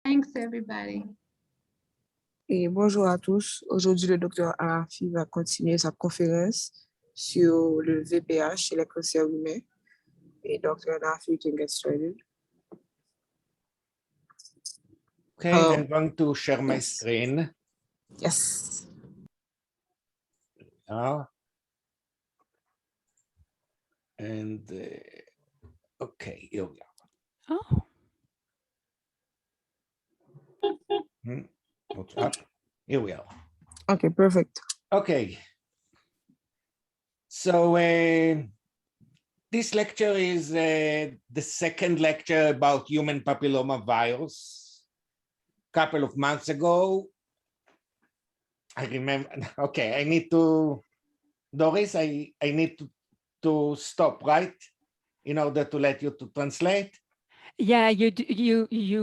Thanks, everybody. Et bonjour à tous. Aujourd'hui, le docteur Anafi va continuer sa conférence sur le VPH et les cancers humains. Et Dr. Anafi, you can get started. Okay, Hello. I'm going to share my Yes. screen. Yes. And okay, here we are. Oh, What's up? Here we are. Okay, perfect. Okay. So this lecture is the second lecture about human papilloma virus. A couple of months ago, I remember, okay, I need to, Doris, I need to stop, right? In order to let you to translate. yeah, you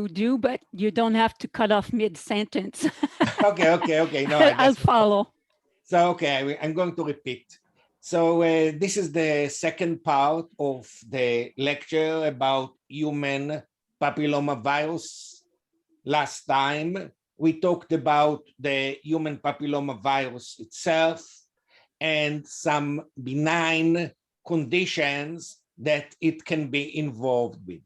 do, but you don't have to cut off mid-sentence. Okay. No, I'll follow. So, okay, I'm going to repeat. So this is the second part of the lecture about human papillomavirus. Last time, we talked about the human papillomavirus itself and some benign conditions that it can be involved with.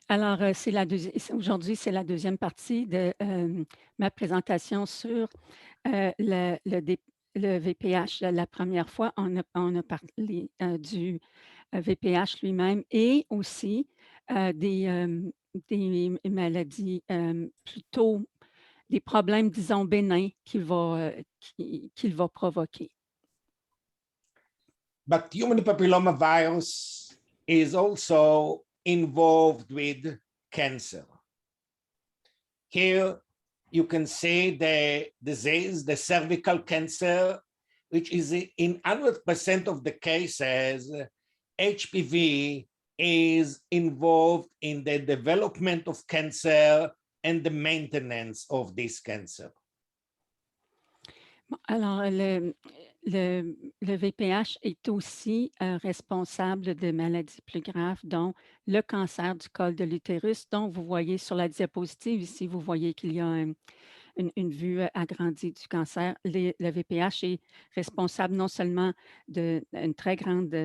Alors, aujourd'hui, c'est la deuxième partie de ma présentation sur le VPH. La première fois, on a parlé du VPH lui-même et aussi des maladies plutôt, des problèmes, disons, bénins qu'il va provoquer. But human papillomavirus is also involved with cancer. Here you can see the disease, the cervical cancer, which is in 100% of the cases, HPV is involved in the development of cancer and the maintenance of this cancer. Alors, le VPH est aussi responsable de maladies plus graves, dont le cancer du col de l'utérus, dont vous voyez sur la diapositive ici, vous voyez qu'il y a une vue agrandie du cancer. Le VPH est responsable non seulement d'un très grande,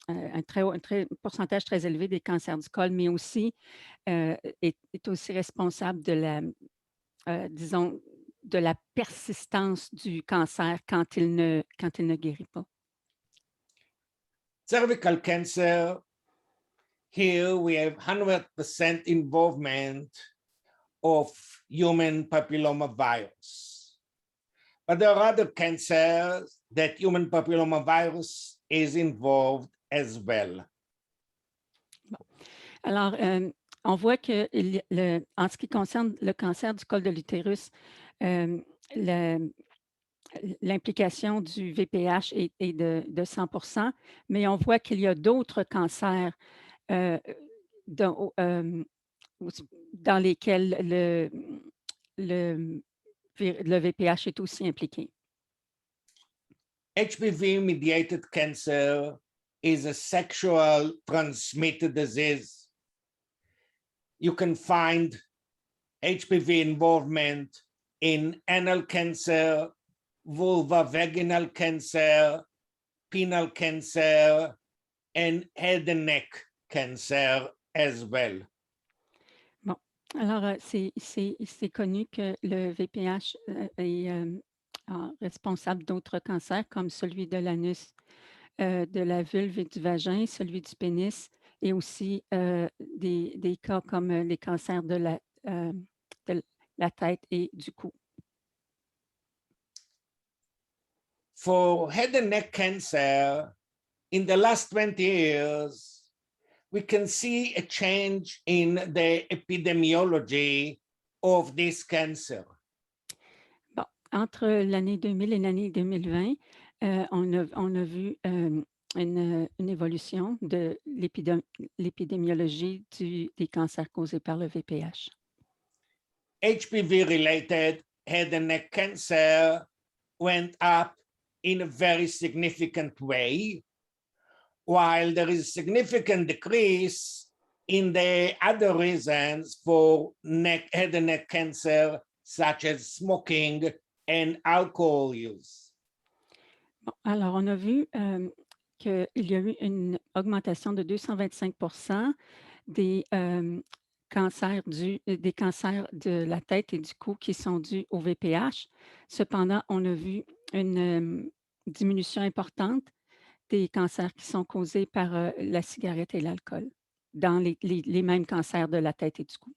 un pourcentage très élevé des cancers du col, mais aussi est aussi responsable de la, disons, de la persistance du cancer quand il ne guérit pas. Cervical cancer, here we have 100% involvement of human papillomavirus. But there are other cancers that human papillomavirus is involved as well. Bon. Alors, on voit que en ce qui concerne le cancer du col de l'utérus, l'implication du VPH est de 100%, mais on voit qu'il y a d'autres cancers dans lesquels le VPH est aussi impliqué. HPV-mediated cancer is a sexual transmitted disease. You can find HPV involvement in anal cancer, vulva-vaginal cancer, penile cancer, and head and neck cancer as well. Bon, alors c'est connu que le VPH est responsable d'autres cancers comme celui de l'anus, de la vulve et du vagin, celui du pénis et aussi des cas comme les cancers de la tête et du cou. For head and neck cancer, in the last 20 years, we can see a change in the epidemiology of this cancer. Bon, entre l'année 2000 et l'année 2020, on a vu une évolution de l'épidémiologie des cancers causés par le VPH. HPV-related head and neck cancer went up in a very significant way, while there is significant decrease in the other reasons for head and neck cancer, such as smoking and alcohol use. Bon, alors, on a vu qu'il y a eu une augmentation de 225 des cancers de la tête et du cou qui sont dus au VPH. Cependant, on a vu une diminution importante des cancers qui sont causés par la cigarette et l'alcool dans les mêmes cancers de la tête et du cou.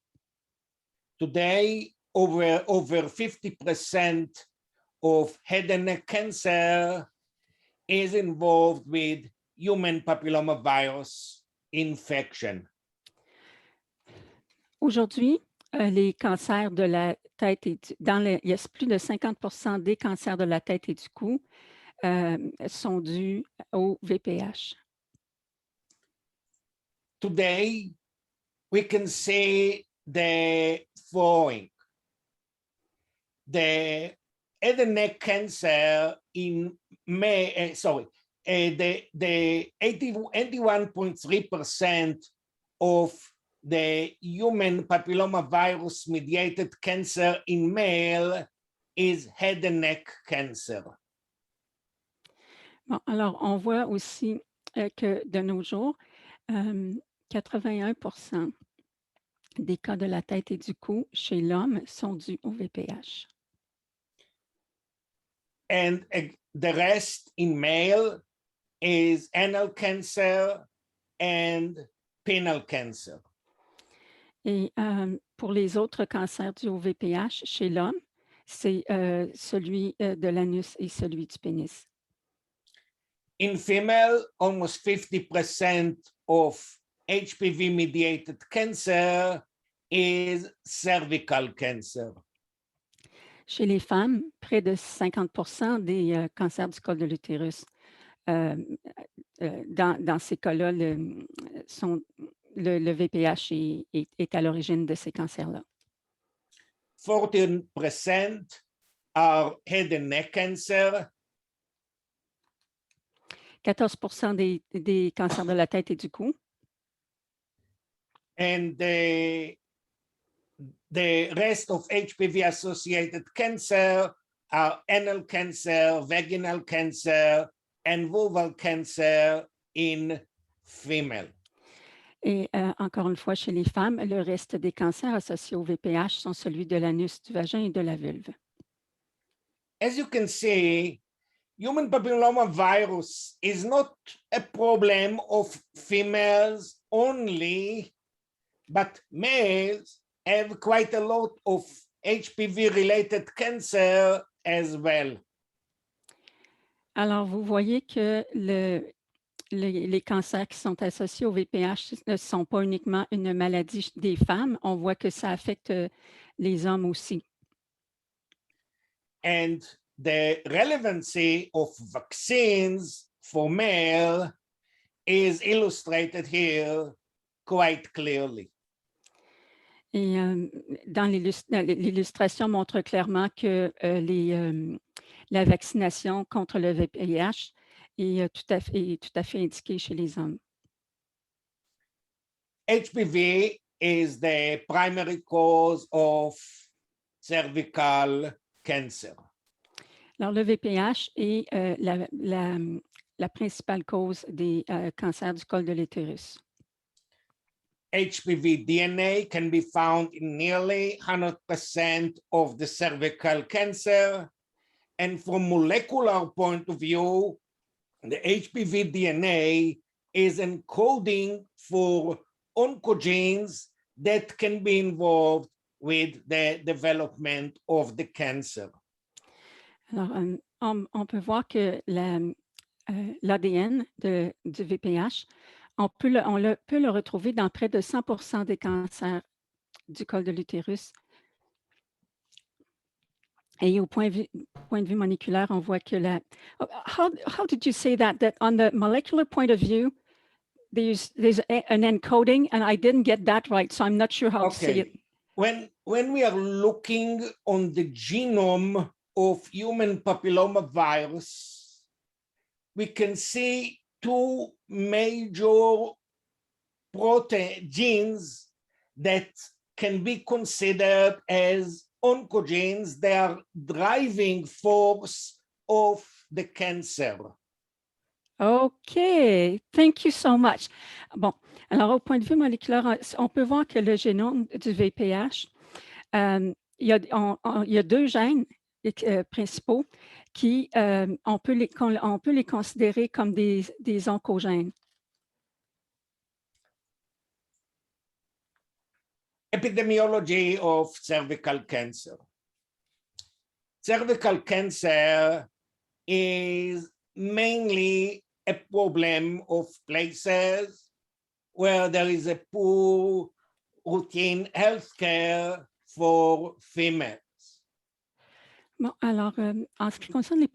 Today, over 50% of head and neck cancer is involved with human papillomavirus infection. Aujourd'hui, les cancers de la tête et il y a plus de 50 des cancers de la tête et du cou sont dus au VPH. Today, we can see the following. The head and neck cancer in May, the 81.3% of the human papillomavirus mediated cancer in male is head and neck cancer. Bon, alors, on voit aussi que de nos jours, 81 des cas de la tête et du cou chez l'homme sont dus au VPH. And the rest in male is anal cancer and penile cancer. Et pour les autres cancers dus au VPH chez l'homme, c'est celui de l'anus et celui du pénis. In female, almost 50% of HPV-mediated cancer is cervical cancer. Chez les femmes, près de 50 des cancers du col de l'utérus. Dans ces cas-là, le VPH est à l'origine de ces cancers-là. 14% are head and neck cancer. 14 des cancers de la tête et du cou. And the rest of HPV-associated cancer are anal cancer, vaginal cancer, and vulval cancer in female. Et encore une fois, chez les femmes, le reste des cancers associés au VPH sont celui de l'anus, du vagin et de la vulve. As you can see, human papillomavirus is not a problem of females only, but males have quite a lot of HPV-related cancer as well. Alors, vous voyez que les cancers qui sont associés au VPH ne sont pas uniquement une maladie des femmes, on voit que ça affecte les hommes aussi. And the relevancy of vaccines for male is illustrated here quite clearly. Et l'illustration montre clairement que la vaccination contre le VPH est tout à fait indiquée chez les hommes. HPV is the primary cause of cervical cancer. Alors, le VPH est la principale cause des cancers du col de l'utérus. HPV DNA can be found in nearly 100% of the cervical cancer. And from molecular point of view, the HPV DNA is encoding for oncogenes that can be involved with the development of the cancer. Alors, on peut voir que l'ADN du VPH, on peut le retrouver dans près de 100% des cancers du col de l'utérus. Et au point de vue moléculaire, on voit que how did you say that on the molecular point of view, there's an encoding, and I didn't get that right, so I'm not sure how to say it. When we are looking on the genome of human papillomavirus, we can see two major protein genes that can be considered as oncogenes. They are driving force of the cancer. OK, thank you so much. Bon, alors au point de vue moléculaire, on peut voir que le génome du VPH, il y a deux gènes principaux qui, on peut les considérer comme des oncogènes. Epidemiology of cervical cancer. Cervical cancer is mainly a problem of places where there is a poor routine healthcare for females. Bon, alors, en ce qui concerne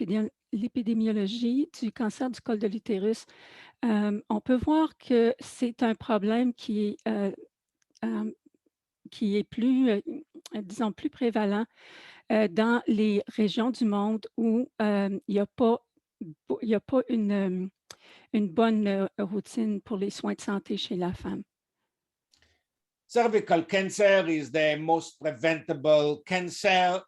l'épidémiologie du cancer du col de l'utérus, on peut voir que c'est un problème qui est plus, disons, plus prévalent dans les régions du monde où il n'y a pas une bonne routine pour les soins de santé chez la femme. Cervical cancer is the most preventable cancer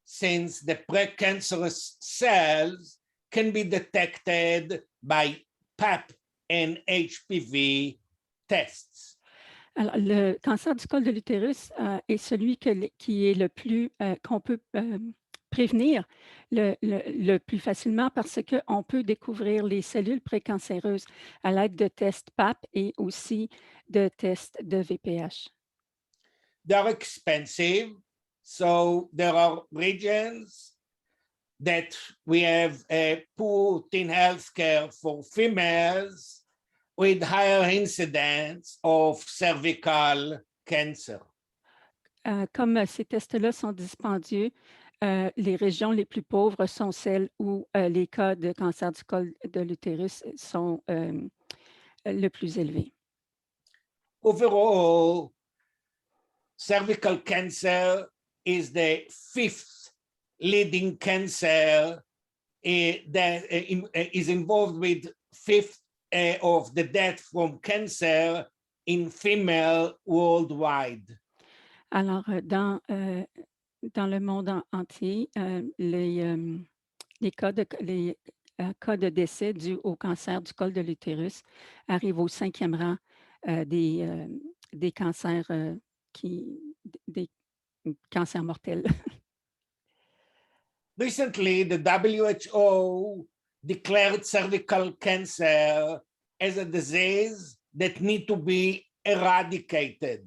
since the precancerous cells can be detected by PAP and HPV tests. Alors, le cancer du col de l'utérus est celui qui est le plus qu'on peut prévenir le plus facilement parce qu'on peut découvrir les cellules précancéreuses à l'aide de tests PAP et aussi de tests de VPH. They're expensive, so there are regions that we have a poor teen healthcare for females with higher incidence of cervical cancer. Comme ces tests-là sont dispendieux, les régions les plus pauvres sont celles où les cas de cancer du col de l'utérus sont le plus élevés. Overall, cervical cancer is the fifth leading cancer that is involved with fifth of the death from cancer in female worldwide. Alors, dans le monde entier, les cas de décès dus au cancer du col de l'utérus arrivent au 5e rang des cancers des cancers mortels. Recently, the WHO declared cervical cancer as a disease that need to be eradicated.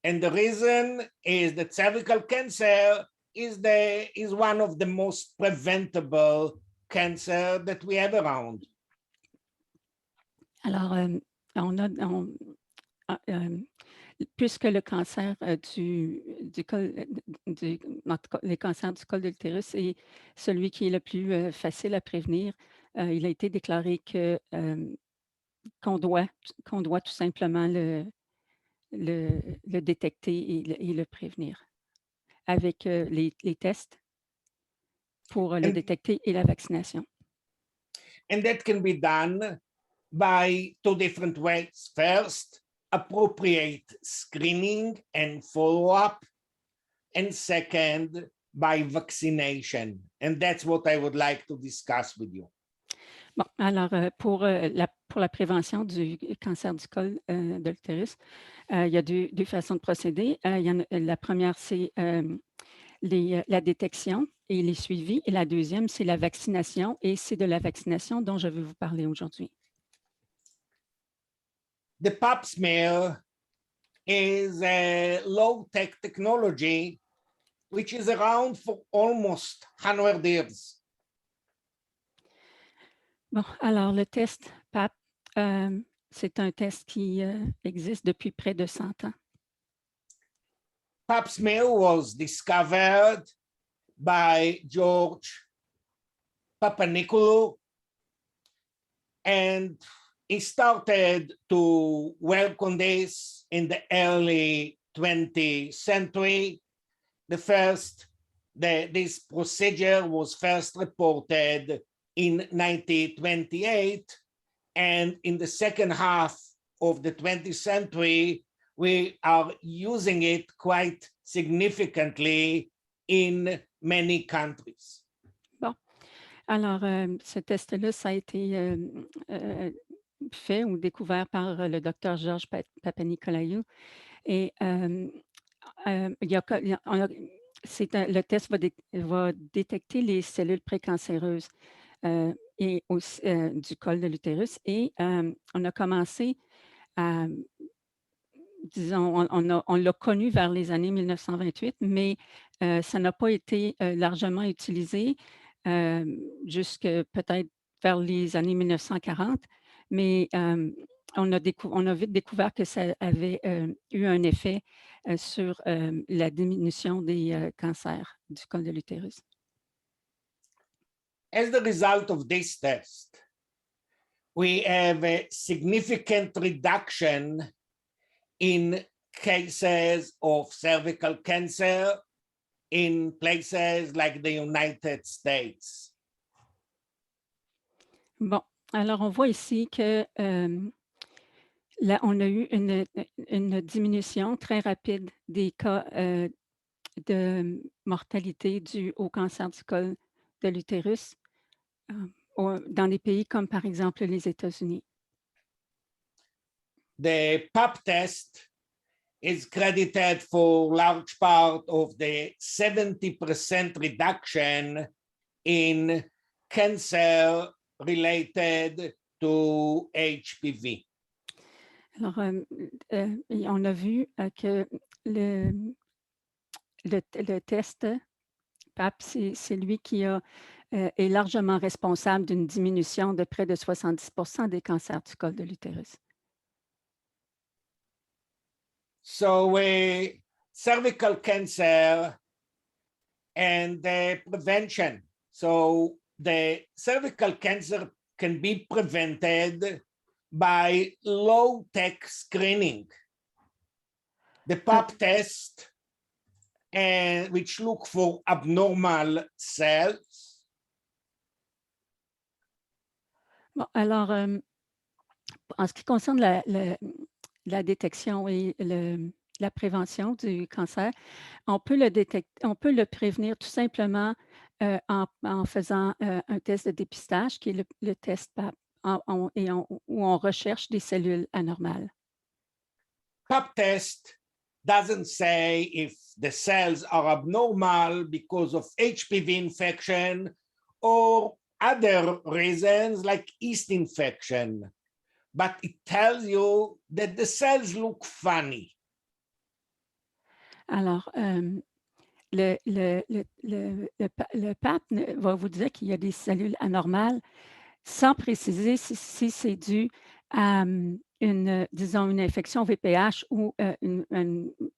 And the reason is that cervical cancer is one of the most preventable cancer that we have around. Alors, puisque le cancer du col, en tout cas, les cancers du col de l'utérus est celui qui est le plus facile à prévenir, il a été déclaré qu'on doit tout simplement le détecter et le prévenir avec les tests pour le détecter et la vaccination. And that can be done by two different ways. First, appropriate screening and follow-up. And second, by vaccination. And that's what I would like to discuss with you. Bon, alors pour la prévention du cancer du col de l'utérus, il y a deux façons de procéder. La première, c'est la détection et les suivis. Et la deuxième, c'est la vaccination. Et c'est de la vaccination dont je vais vous parler aujourd'hui. The pap smear is a low-tech technology which is around for almost 100 years. Bon, alors le test PAP, c'est un test qui existe depuis près de 100 ans. Pap smear was discovered by George Papanicolaou, and he started to work on this in the early 20th century. This procedure was first reported in 1928, and in the second half of the 20th century, we are using it quite significantly in many countries. Bon. Alors, ce test-là, ça a été fait ou découvert par le docteur Georges Papanicolaou. Et il y a, le test va détecter les cellules précancéreuses et aussi, du col de l'utérus. Et on a commencé à, disons, on l'a connu vers les années 1928, mais ça n'a pas été largement utilisé jusque peut-être vers les années 1940. Mais on a vite découvert que ça avait eu un effet sur la diminution des cancers du col de l'utérus. As the result of this test, we have a significant reduction in cases of cervical cancer in places like the United States. Bon, alors on voit ici que là, on a eu une diminution très rapide des cas de mortalité due au cancer du col de l'utérus dans des pays comme par exemple les États-Unis. The PAP test is credited for large part of the 70% reduction in cancer related to HPV. Alors, on a vu que le test PAP, c'est lui qui est largement responsable d'une diminution de près de 70% des cancers du col de l'utérus. So cervical cancer and the prevention. So the cervical cancer can be prevented by low-tech screening. The PAP test, which look for abnormal cells. Bon, alors, en ce qui concerne la détection et la prévention du cancer, on peut le prévenir tout simplement en faisant un test de dépistage qui est le test PAP, où on recherche des cellules anormales. PAP test doesn't say if the cells are abnormal because of HPV infection or other reasons like yeast infection, but it tells you that the cells look funny. Alors, le PAP va vous dire qu'il y a des cellules anormales sans préciser si c'est dû à disons, une infection VPH ou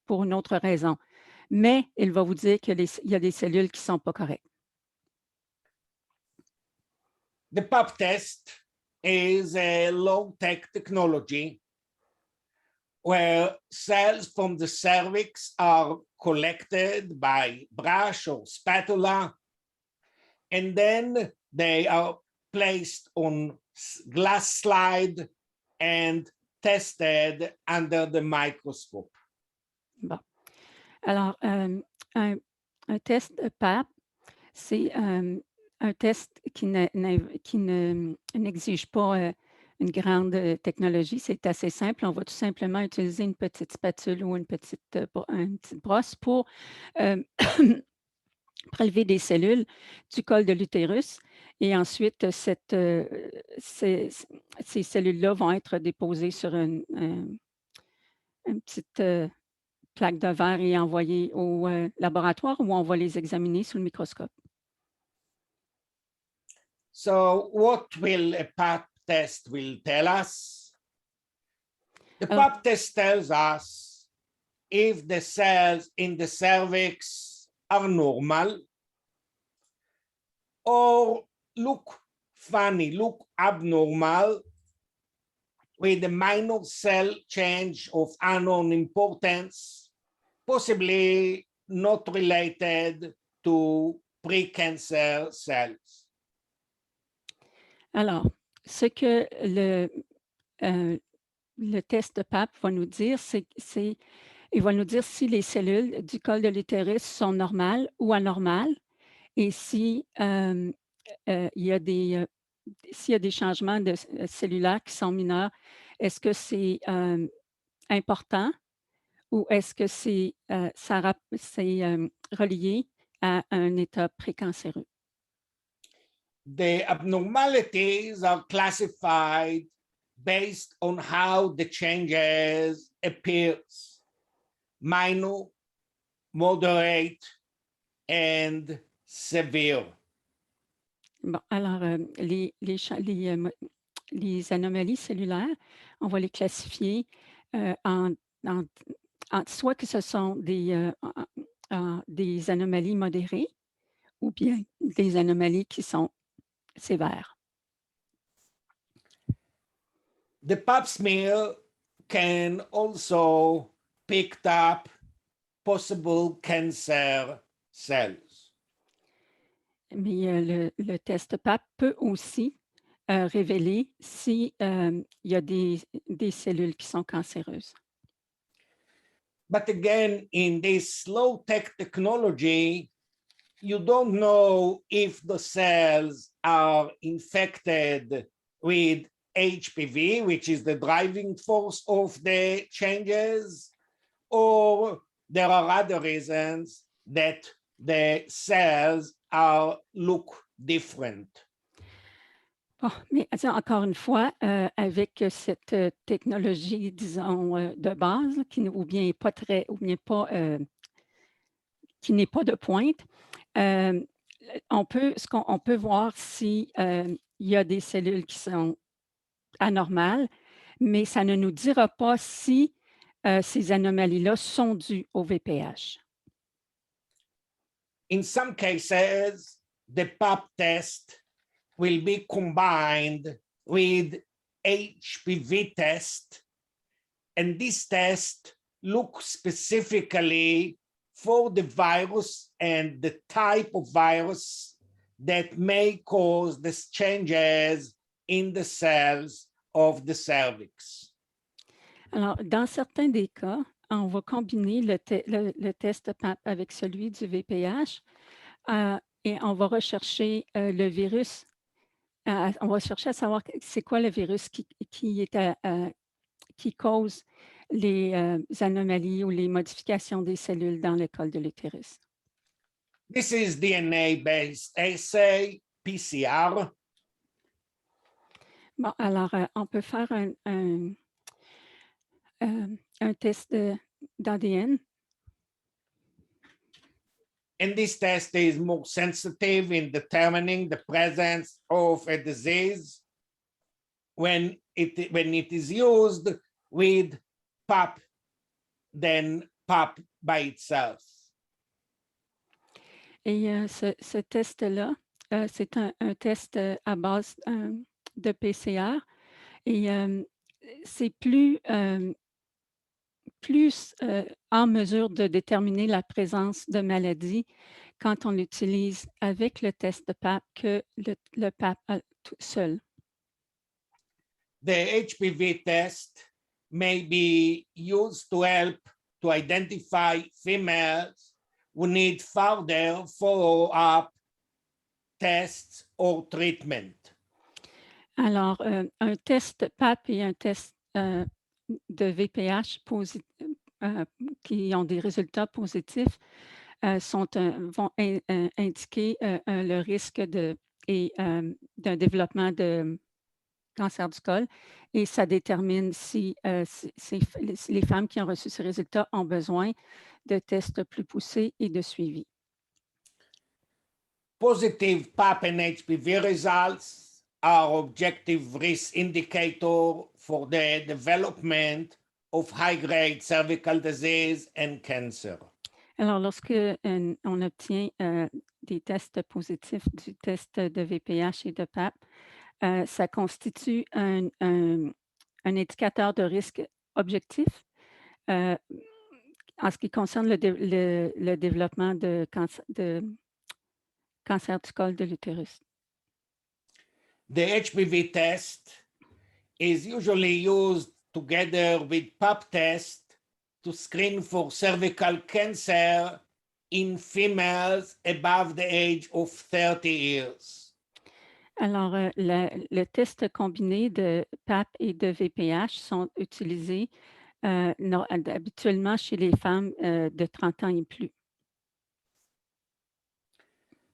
pour une autre raison. Mais il va vous dire qu'il y a des cellules qui ne sont pas correctes. The PAP test is a low-tech technology where cells from the cervix are collected by brush or spatula, and then they are placed on glass slide and tested under the microscope. Bon. Alors, un test PAP, c'est un test qui n'exige pas une grande technologie. C'est assez simple. On va tout simplement utiliser une petite spatule ou une petite brosse pour prélever des cellules du col de l'utérus. Et ensuite, ces cellules-là vont être déposées sur une petite plaque de verre et envoyées au laboratoire où on va les examiner sous le microscope. So what will a PAP test will tell us? The PAP test tells us if the cells in the cervix are normal or look funny, look abnormal with a minor cell change of unknown importance, possibly not related to pre-cancer cells. Alors, ce que le test PAP va nous dire, il va nous dire si les cellules du col de l'utérus sont normales ou anormales et si il y a s'il y a des changements cellulaires qui sont mineurs, est-ce que c'est important ou est-ce que c'est relié à un état précancéreux? The abnormalities are classified based on how the changes appears: minor, moderate, and severe. Bon, alors, les anomalies cellulaires, on va les classifier en, soit que ce sont des anomalies modérées ou bien des anomalies qui sont sévères. The pap smear can also pick up possible cancer cells. Mais le test PAP peut aussi révéler s'il y a des cellules qui sont cancéreuses. But again, in this low-tech technology, you don't know if the cells are infected with HPV, which is the driving force of the changes, or there are other reasons that the cells look different. Bon, mais encore une fois, avec cette technologie, disons, de base, ou bien pas très, ou bien pas, qui n'est pas de pointe, on peut voir si il y a des cellules qui sont anormales, mais ça ne nous dira pas si ces anomalies-là sont dues au VPH. In some cases, the pap test will be combined with HPV test, and this test looks specifically for the virus and the type of virus that may cause these changes in the cells of the cervix. Alors, dans certains des cas, on va combiner le test PAP avec celui du VPH et on va rechercher le virus. On va chercher à savoir c'est quoi le virus qui cause les anomalies ou les modifications des cellules dans le col de l'utérus. This is DNA-based assay, PCR. Bon, alors, on peut faire un test d'ADN. And this test is more sensitive in determining the presence of a disease when it is used with PAP than PAP by itself. Et ce test-là, c'est un test à base de PCR et c'est plus en mesure de déterminer la présence de maladies quand on l'utilise avec le test de PAP que le PAP tout seul. The HPV test may be used to help to identify females who need further follow-up tests or treatment. Alors, un test PAP et un test de VPH qui ont des résultats positifs vont indiquer le risque d'un développement de cancer du col et ça détermine si les femmes qui ont reçu ces résultats ont besoin de tests plus poussés et de suivi. Positive PAP and HPV results are objective risk indicator for the development of high-grade cervical disease and cancer. Alors, lorsque on obtient des tests positifs du test de VPH et de PAP, ça constitue un indicateur de risque objectif en ce qui concerne le développement de cancer du col de l'utérus. The HPV test is usually used together with pap test to screen for cervical cancer in females above the age of 30 years. Alors, le test combiné de PAP et de VPH sont utilisés habituellement chez les femmes de 30 ans et plus.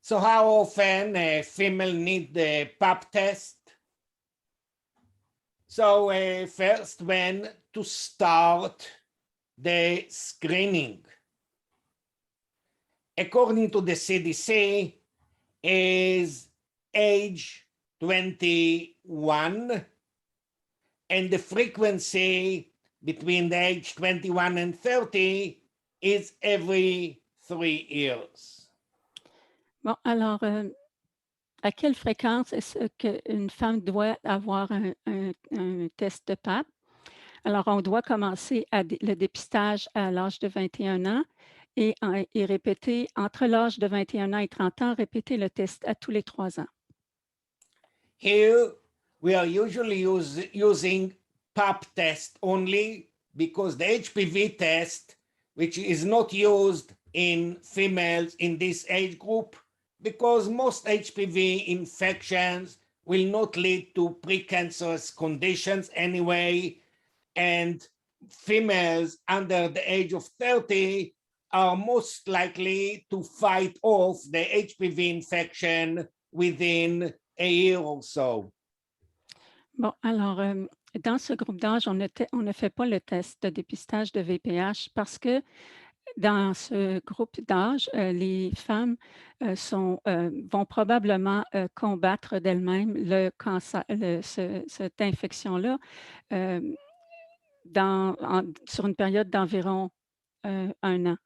So how often a female need the pap test? So first, when to start the screening. According to the CDC, is age 21, and the frequency between the age 21 and 30 is every 3 years. Bon, alors, à quelle fréquence est-ce qu'une femme doit avoir un test de PAP? Alors, on doit commencer le dépistage à l'âge de 21 ans et répéter entre l'âge de 21 ans et 30 ans, répéter le test à tous les 3 ans. Here, we are usually using pap test only because the HPV test, which is not used in females in this age group, because most HPV infections will not lead to precancerous conditions anyway, and females under the age of 30 are most likely to fight off the HPV infection within a year or so. Bon, alors, dans ce groupe d'âge, on ne fait pas le test de dépistage de VPH parce que dans ce groupe d'âge, les femmes vont probablement combattre d'elles-mêmes le cancer, cette infection-là sur une période d'environ 1 an.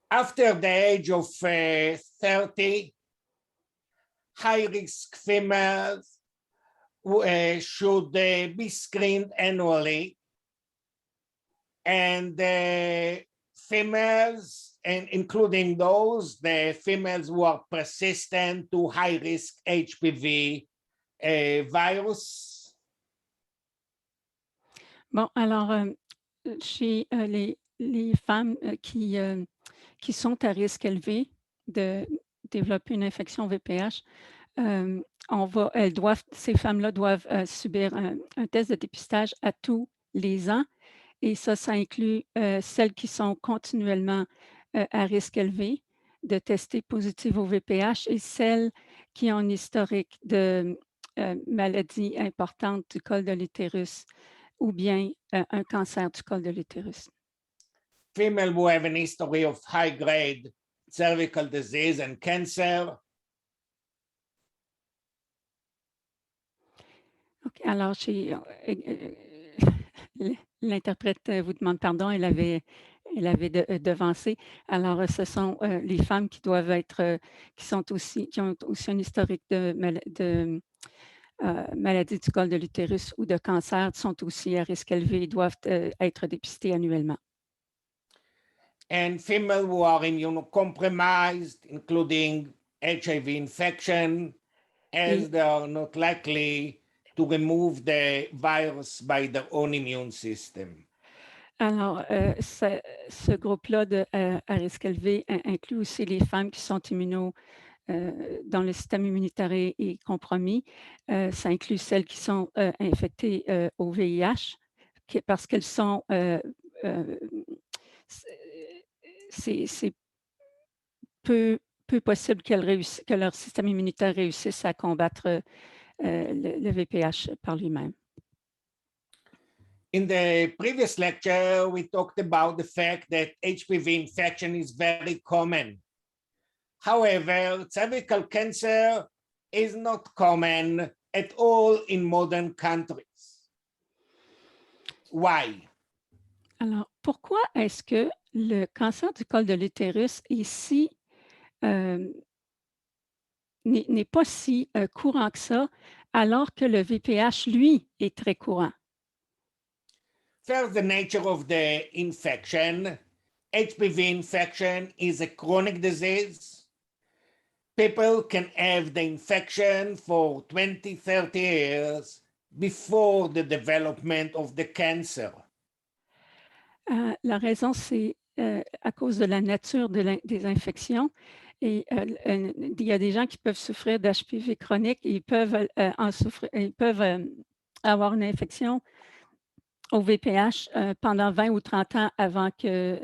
After the age of 30, high-risk females should be screened annually, and females, and including those, the females who are persistent to high-risk HPV virus. Bon, alors, chez les femmes qui sont à risque élevé de développer une infection VPH, ces femmes-là doivent subir un test de dépistage à tous les ans. Et ça inclut celles qui sont continuellement à risque élevé de tester positive au VPH et celles qui ont un historique de maladie importante du col de l'utérus ou bien un cancer du col de l'utérus. Female who have an history of high-grade cervical disease and cancer. OK, alors l'interprète vous demande pardon, elle avait devancé. Alors, ce sont les femmes qui doivent être, qui ont aussi un historique de maladie du col de l'utérus ou de cancer, sont aussi à risque élevé et doivent être dépistées annuellement. And female who are immunocompromised, including HIV infection, as they are not likely to remove the virus by their own immune system. Alors, ce groupe-là à risque élevé inclut aussi les femmes qui sont dont le système immunitaire est compromis. Ça inclut celles qui sont infectées au VIH parce qu'elles sont c'est peu possible que leur système immunitaire réussisse à combattre le VPH par lui-même. In the previous lecture, we talked about the fact that HPV infection is very common. However, cervical cancer is not common at all in modern countries. Why? Alors, pourquoi est-ce que le cancer du col de l'utérus n'est pas si courant que ça, alors que le VPH, lui, est très courant? First, the nature of the infection. HPV infection is a chronic disease. people can have the infection for 20, 30 years before the development of the cancer. La raison, c'est à cause de la nature des infections. Et il y a des gens qui peuvent souffrir d'HPV chronique et ils peuvent avoir une infection au VPH pendant 20 ou 30 ans avant que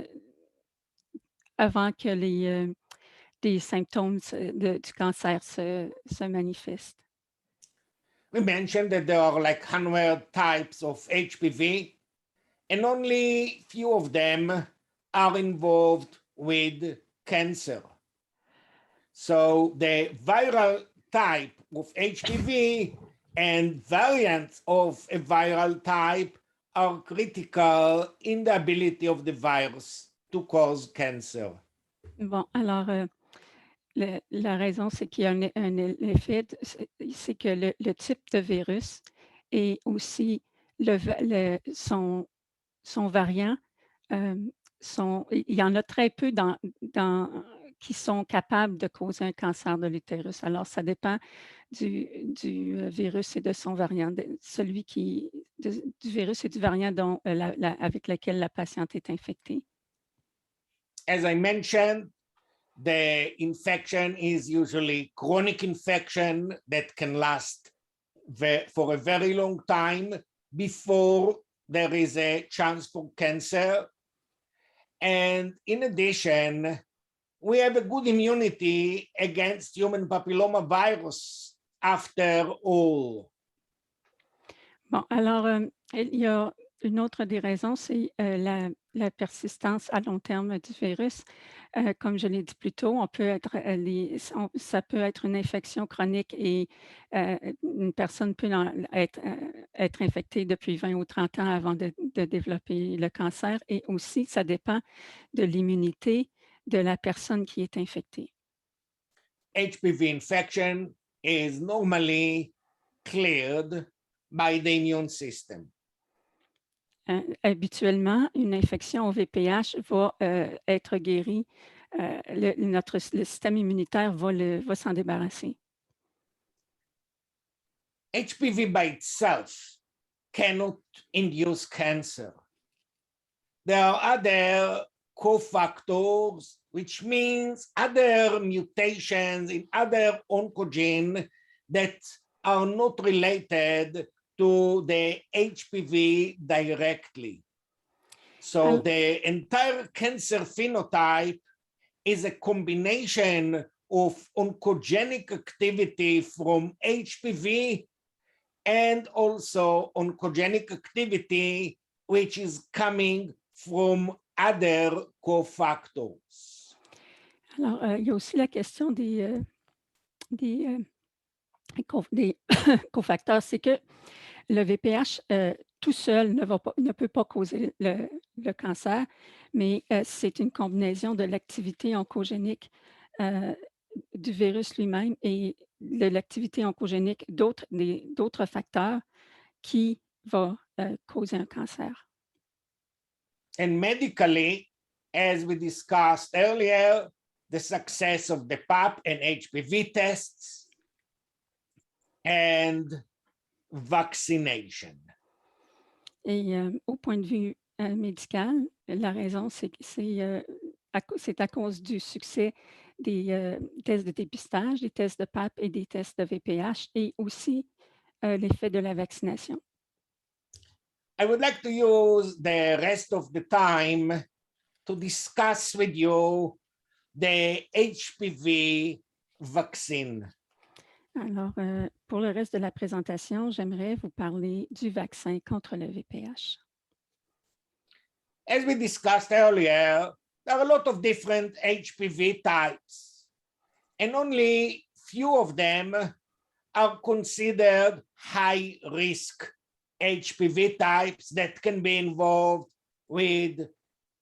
des symptômes du cancer se manifestent. We mentioned that there are like 100 types of HPV, and only few of them are involved with cancer. So the viral type of HPV and variants of a viral type are critical in the ability of the virus to cause cancer. Bon, alors, la raison, c'est qu'il y a un effet, c'est que le type de virus et aussi son variant, il y en a très peu qui sont capables de causer un cancer de l'utérus. Alors, ça dépend du virus et de son variant, du virus et du variant avec lequel la patiente est infectée. As I mentioned, the infection is usually chronic infection that can last for a very long time before there is a chance for cancer. And in addition, we have a good immunity against human papillomavirus after all. Bon, alors, il y a une autre des raisons, c'est la persistance à long terme du virus. Comme je l'ai dit plus tôt, ça peut être une infection chronique et une personne peut être infectée depuis 20 ou 30 ans avant de développer le cancer. Et aussi, ça dépend de l'immunité de la personne qui est infectée. HPV infection is normally cleared by the immune system. Habituellement, une infection au VPH va être guérie. Le système immunitaire va s'en débarrasser. HPV by itself cannot induce cancer. There are other cofactors, which means other mutations in other oncogenes that are not related to the HPV directly. So the entire cancer phenotype is a combination of oncogenic activity from HPV and also oncogenic activity which is coming from other cofactors. Alors, il y a aussi la question des cofacteurs, c'est que le VPH tout seul ne peut pas causer le cancer, mais c'est une combinaison de l'activité oncogénique du virus lui-même et de l'activité oncogénique d'autres facteurs qui va causer un cancer. And medically, as we discussed earlier, the success of the PAP and HPV tests and vaccination. Et au point de vue médical, la raison, c'est à cause du succès des tests de dépistage, des tests de PAP et des tests de VPH et aussi l'effet de la vaccination. I would like to use the rest of the time to discuss with you the HPV vaccine. Alors, pour le reste de la présentation, j'aimerais vous parler du vaccin contre le VPH. As we discussed earlier, there are a lot of different HPV types, and only few of them are considered high-risk HPV types that can be involved with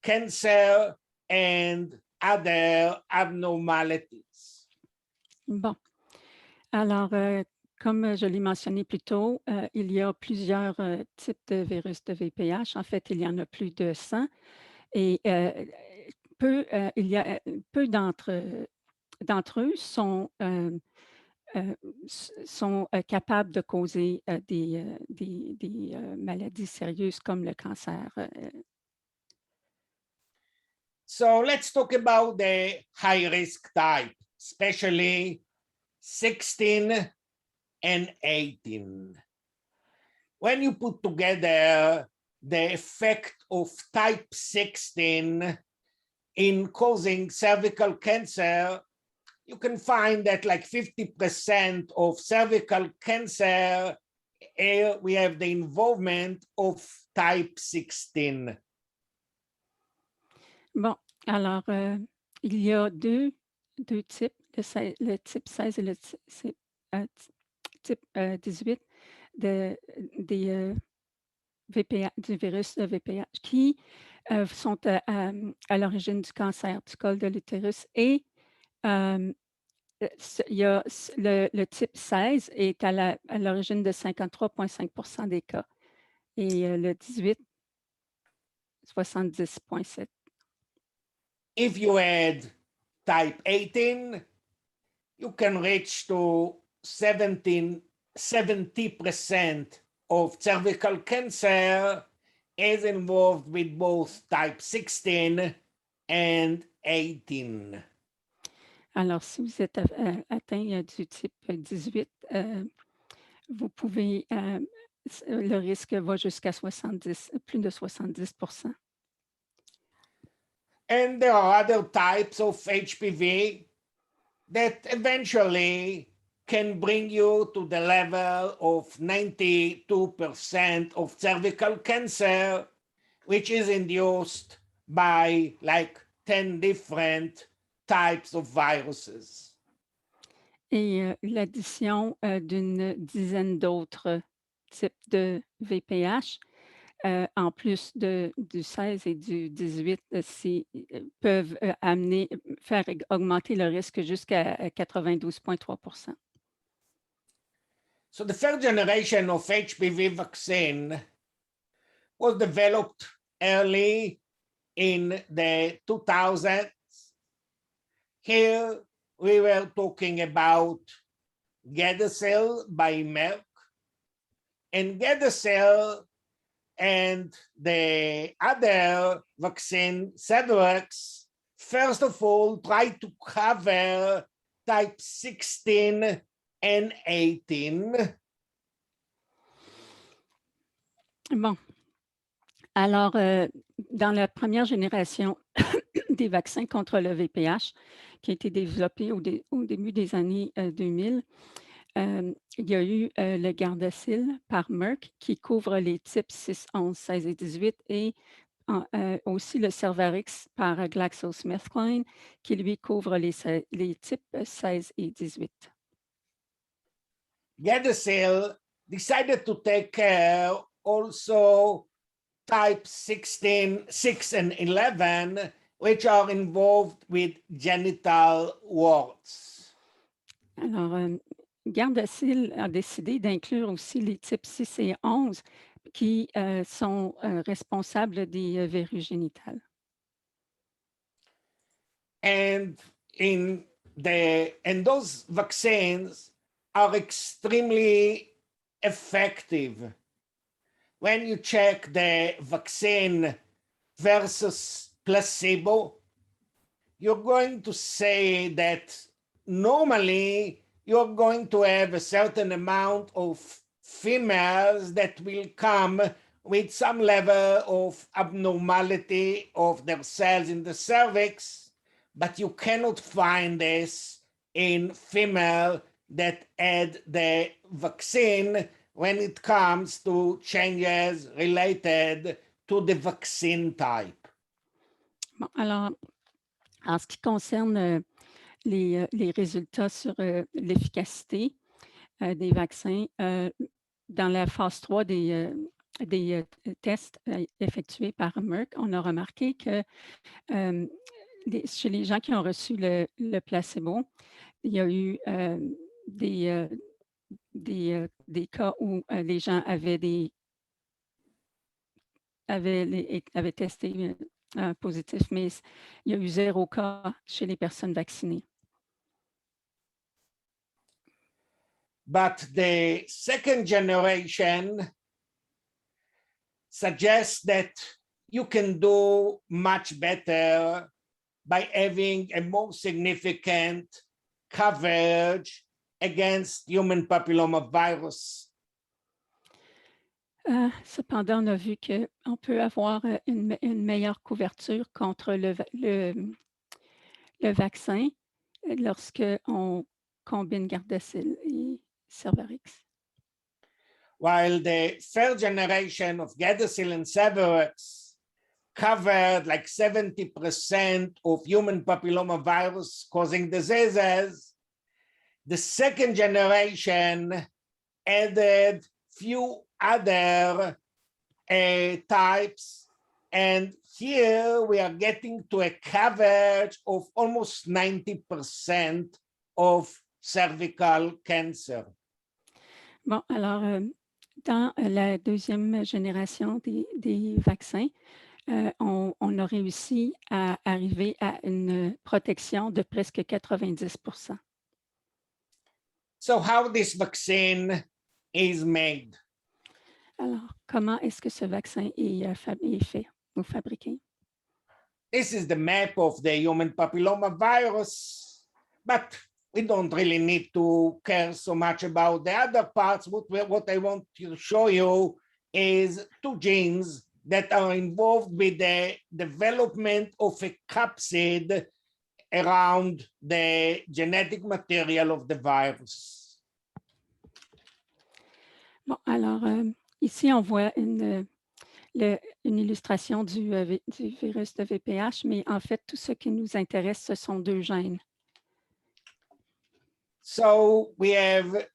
cancer and other abnormalities. Bon. Alors, comme je l'ai mentionné plus tôt, il y a plusieurs types de virus de VPH. En fait, il y en a plus de 100 et il y a peu d'entre eux sont capables de causer des maladies sérieuses comme le cancer. So let's talk about the high risk type, especially 16 and 18. When you put together the effect of type 16 in causing cervical cancer, you can find that like 50% of cervical cancer, we have the involvement of type 16. Bon, alors, il y a deux types, le type 16 et le type 18 des VPH, du virus de VPH qui sont à l'origine du cancer du col de l'utérus et il y a le type 16 est à l'origine de 53,5% des cas et le 18, 70,7%. If you add type 18, you can reach to 70% of cervical cancer is involved with both type 16 and 18. Alors, si vous êtes atteint du type 18, vous pouvez, le risque va jusqu'à plus de 70%. And there are other types of HPV that eventually can bring you to the level of 92% of cervical cancer, which is induced by like 10 different types of viruses. Et l'addition d'une dizaine d'autres types de VPH, en plus du 16 et du 18, peuvent faire augmenter le risque jusqu'à 92,3%. So the third generation of HPV vaccine was developed early in the 2000s. Here we were talking about Gardasil by Merck, and Gardasil and the other vaccine, Cervarix, first of all, tried to cover type 16 and 18. Bon. Alors, dans la première génération des vaccins contre le VPH, qui a été développé au début des années 2000, il y a eu le Gardasil par Merck qui couvre les types 6, 11, 16 et 18 et aussi le Cervarix par GlaxoSmithKline qui lui couvre les types 16 et 18. Gardasil decided to take care also type 16, 6 and 11, which are involved with genital warts. Alors, Gardasil a décidé d'inclure aussi les types 6 et 11 qui sont responsables des verrues génitales. And those vaccines are extremely effective. When you check the vaccine versus placebo, you're going to say that normally you're going to have a certain amount of females that will come with some level of abnormality of their cells in the cervix, but you cannot find this in female that had the vaccine when it comes to changes related to the vaccine type. Bon, alors, en ce qui concerne les résultats sur l'efficacité des vaccins, dans la phase 3 des tests effectués par Merck, on a remarqué que chez les gens qui ont reçu le placebo, il y a eu des cas où les gens avaient testé positif, mais il y a eu 0 cas chez les personnes vaccinées. but the second generation suggests that you can do much better by having a more significant coverage against human papillomavirus. Cependant, on a vu qu'on peut avoir une meilleure couverture contre le vaccin lorsqu'on combine Gardasil et Cervarix. While the third generation of Gardasil and Cervarix covered like 70% of human papillomavirus causing diseases, the second generation added few other types, and here we are getting to a coverage of almost 90% of cervical cancer. Bon, alors, dans la deuxième génération des vaccins, on a réussi à arriver à une protection de presque 90%. So how this vaccine is made? Alors, comment est-ce que ce vaccin est fait ou fabriqué? This is the map of the human papillomavirus, but we don't really need to care so much about the other parts. What I want to show you is two genes that are involved with the development of a capsid around the genetic material of the virus. Bon, alors, ici, on voit une illustration du virus de VPH, mais en fait, tout ce qui nous intéresse, ce sont deux gènes. So we have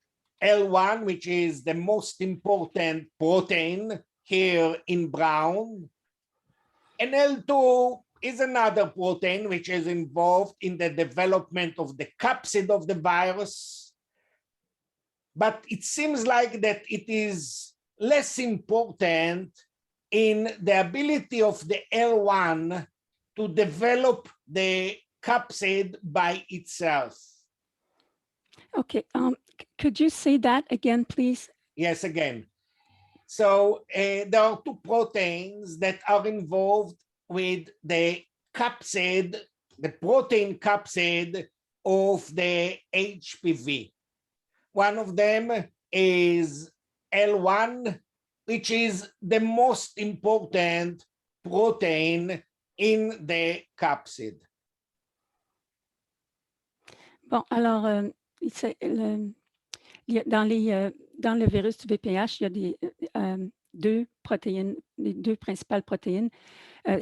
L1, which is the most important protein here in brown, and L2 is another protein which is involved in the development of the capsid of the virus. But it seems like that it is less important in the ability of the L1 to develop the capsid by itself. Okay, could you say that again, please? Yes, again. So there are two proteins that are involved with the capsid, the protein capsid of the HPV. One of them is L1, which is the most important protein in the capsid. Bon, alors, dans le virus du VPH, il y a deux protéines, les deux principales protéines dans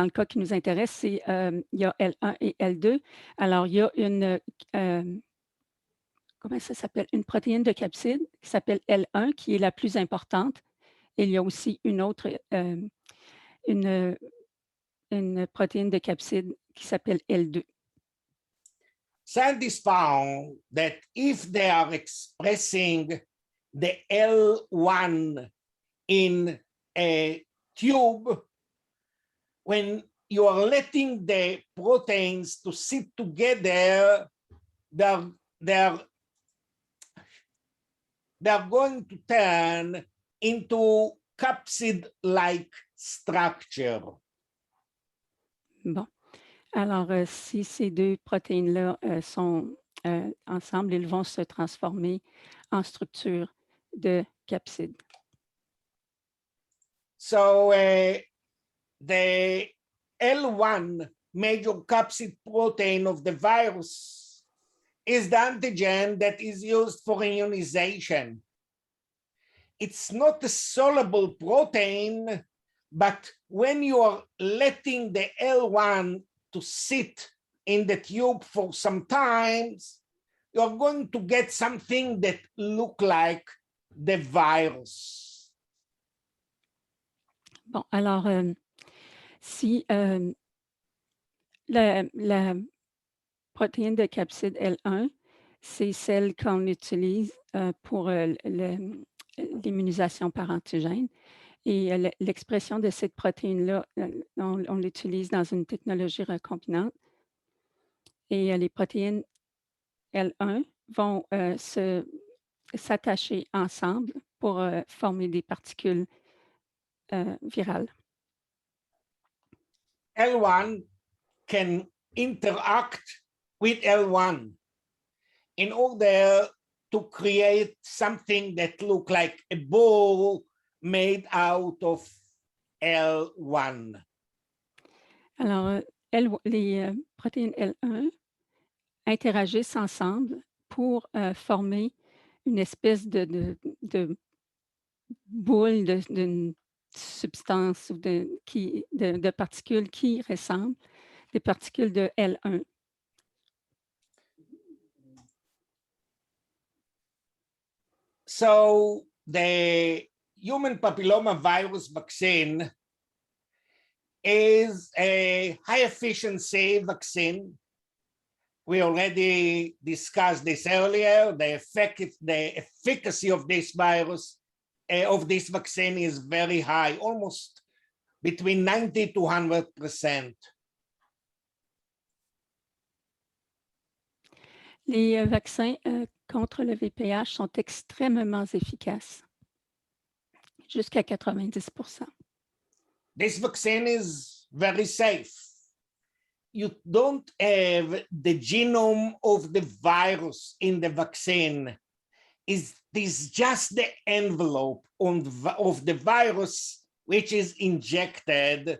le cas qui nous intéresse, il y a L1 et L2. Alors, il y a comment ça s'appelle? Une protéine de capside qui s'appelle L1, qui est la plus importante. Et il y a aussi une autre, une protéine de capside qui s'appelle L2. Scientists found that if they are expressing the L1 in a tube, when you are letting the proteins to sit together, they're going to turn into capsid-like structure. Bon. Alors, si ces deux protéines-là sont ensemble, ils vont se transformer en structure de capside. So the L1 major capsid protein of the virus is the antigen that is used for immunization. It's not a soluble protein, but when you are letting the L1 to sit in the tube for some time, you're going to get something that look like the virus. Bon, alors, si la protéine de capside L1, c'est celle qu'on utilise pour l'immunisation par antigène. Et l'expression de cette protéine-là, on l'utilise dans une technologie recombinante. Et les protéines L1 vont s'attacher ensemble pour former des particules virales. L1 can interact with L1 in order to create something that look like a ball made out of L1. Alors, les protéines L1 interagissent ensemble pour former une espèce de boule d'une substance ou de particules qui ressemblent des particules de L1. So the human papilloma virus vaccine is a high efficiency vaccine. We already discussed this earlier. The efficacy of this virus, of this vaccine is very high, almost between 90 to 100%. Les vaccins contre le VPH sont extrêmement efficaces, jusqu'à 90%. This vaccine is very safe. You don't have the genome of the virus in the vaccine. It is just the envelope of the virus which is injected,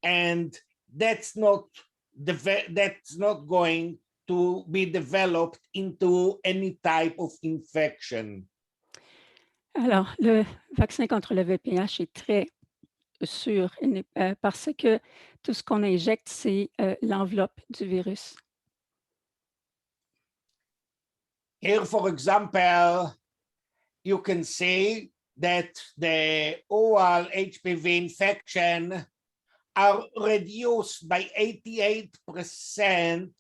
and that's not going to be developed into any type of infection. Alors, le vaccin contre le VPH est très sûr parce que tout ce qu'on injecte, c'est l'enveloppe du virus. Here, for example, you can see that the oral HPV infection are reduced by 88%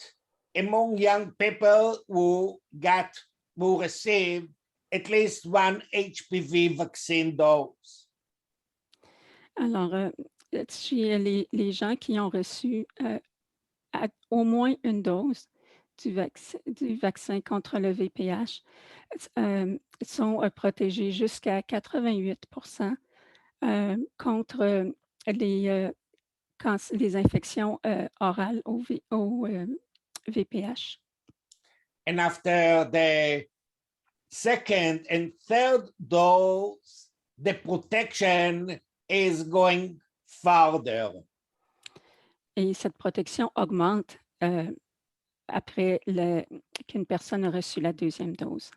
among young people who received at least one HPV vaccine dose. Alors, chez les gens qui ont reçu au moins une dose du vaccin contre le VPH sont protégés jusqu'à 88% contre les infections orales au VPH. And after the second and third dose, the protection is going further. Et cette protection augmente après qu'une personne a reçu la deuxième dose.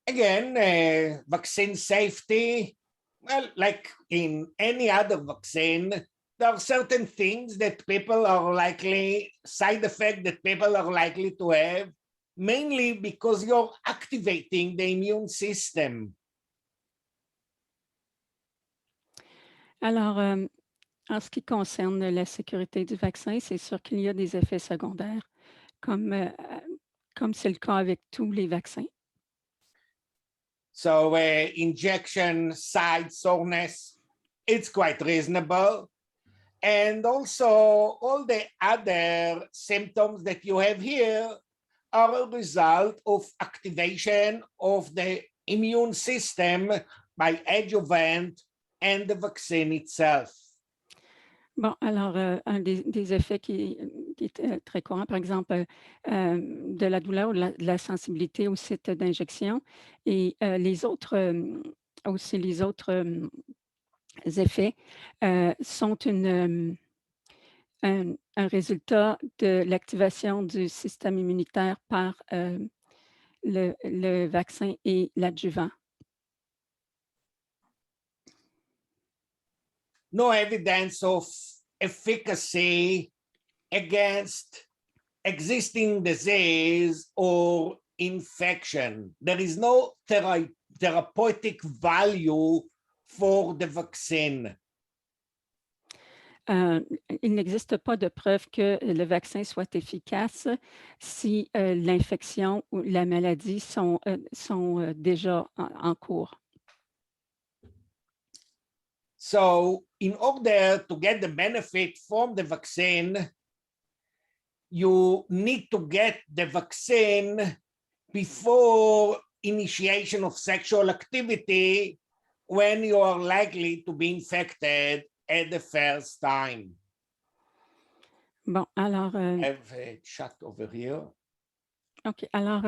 Again, vaccine safety, well, like in any other vaccine, there are certain things that people are likely, side effects that people are likely to have, mainly because you're activating the immune system. Alors, en ce qui concerne la sécurité du vaccin, c'est sûr qu'il y a des effets secondaires, comme c'est le cas avec tous les vaccins. So injection site soreness, it's quite reasonable. And also all the other symptoms that you have here are a result of activation of the immune system by adjuvant and the vaccine itself. Bon, alors, un des effets qui est très courant, par exemple, de la douleur ou de la sensibilité au site d'injection et les autres effets sont un résultat de l'activation du système immunitaire par le vaccin et l'adjuvant. No evidence of efficacy against existing disease or infection. There is no therapeutic value for the vaccine. Il n'existe pas de preuve que le vaccin soit efficace si l'infection ou la maladie sont déjà en cours. So in order to get the benefit from the vaccine, you need to get the vaccine before initiation of sexual activity when you are likely to be infected at the first time. Bon, alors, I have a chat over here. OK. Alors,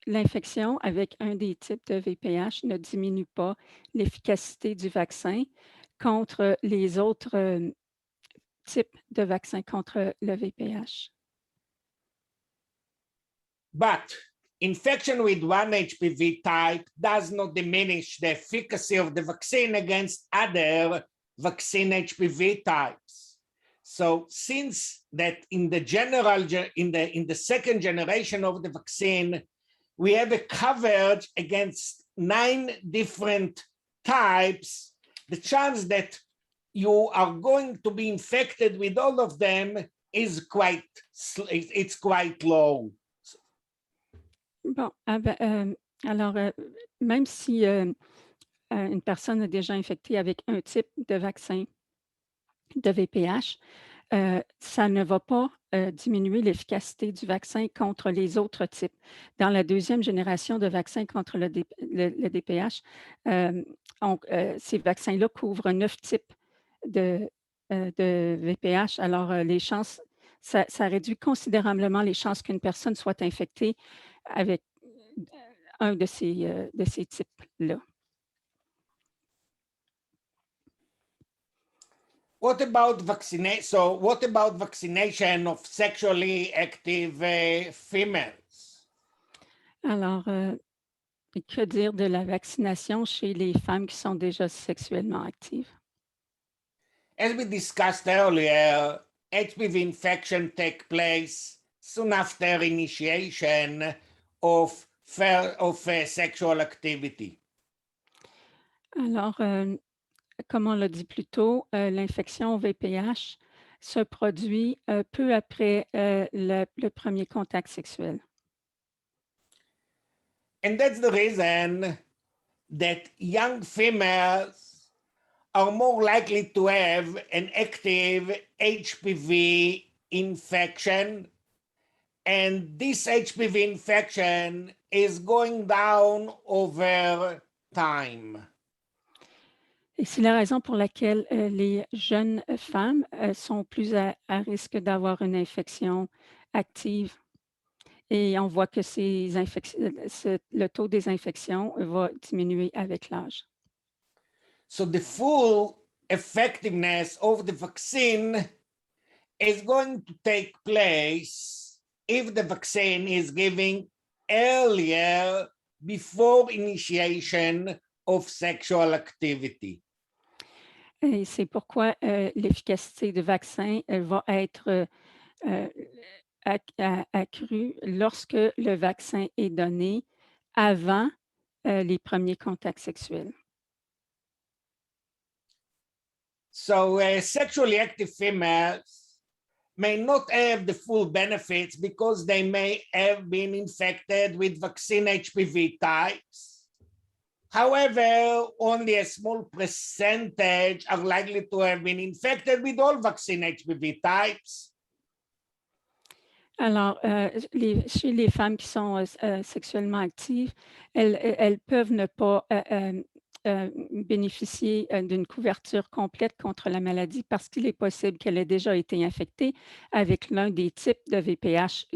l'infection avec un des types de VPH ne diminue pas l'efficacité du vaccin contre les autres types de vaccins contre le VPH. But infection with one HPV type does not diminish the efficacy of the vaccine against other vaccine HPV types. So since that in the second generation of the vaccine, we have a coverage against 9 different types, the chance that you are going to be infected with all of them is quite low. Bon, alors, même si une personne est déjà infectée avec un type de vaccin de VPH, ça ne va pas diminuer l'efficacité du vaccin contre les autres types. Dans la deuxième génération de vaccins contre le DPH, ces vaccins-là couvrent 9 types de VPH. Alors, les chances, ça réduit considérablement les chances qu'une personne soit infectée avec un de ces types-là. What about vaccination? So what about vaccination of sexually active females? Alors, que dire de la vaccination chez les femmes qui sont déjà sexuellement actives? As we discussed earlier, HPV infection takes place soon after initiation of sexual activity. Alors, comme on l'a dit plus tôt, l'infection au VPH se produit peu après le premier contact sexuel. And that's the reason that young females are more likely to have an active HPV infection. And this HPV infection is going down over time. Et c'est la raison pour laquelle les jeunes femmes sont plus à risque d'avoir une infection active. Et on voit que le taux des infections va diminuer avec l'âge. So the full effectiveness of the vaccine is going to take place if the vaccine is given earlier before initiation of sexual activity. Et c'est pourquoi l'efficacité du vaccin va être accrue lorsque le vaccin est donné avant les premiers contacts sexuels. So sexually active females may not have the full benefits because they may have been infected with vaccine HPV types. However, only a small percentage are likely to have been infected with all vaccine HPV types. Alors, chez les femmes qui sont sexuellement actives, elles peuvent ne pas bénéficier d'une couverture complète contre la maladie parce qu'il est possible qu'elle ait déjà été infectée avec l'un des types de VPH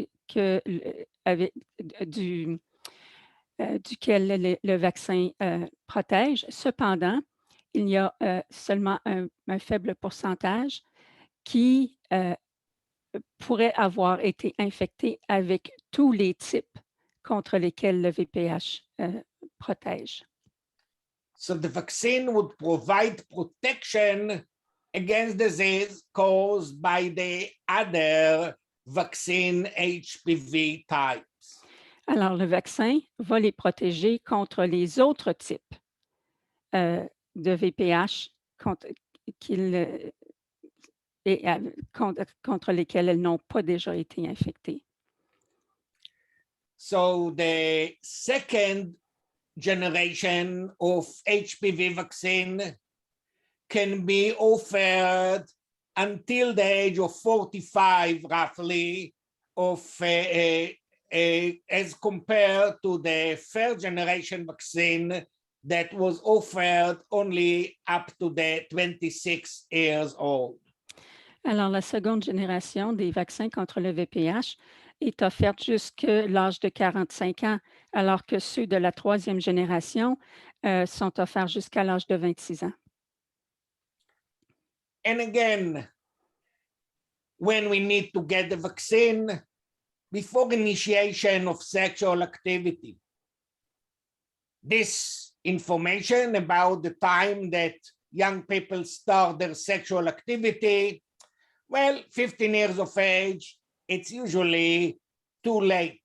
duquel le vaccin protège. Cependant, il y a seulement un faible pourcentage qui pourrait avoir été infecté avec tous les types contre lesquels le VPH protège. So the vaccine would provide protection against disease caused by the other vaccine HPV types. Alors, le vaccin va les protéger contre les autres types de VPH contre lesquels elles n'ont pas déjà été infectées. So the second generation of HPV vaccine can be offered until the age of 45, roughly, as compared to the first generation vaccine that was offered only up to the 26 years old. Alors, la seconde génération des vaccins contre le VPH est offerte jusqu'à l'âge de 45 ans, alors que ceux de la troisième génération sont offerts jusqu'à l'âge de 26 ans. And again, when we need to get the vaccine, before initiation of sexual activity, this information about the time that young people start their sexual activity, well, 15 years of age, it's usually too late.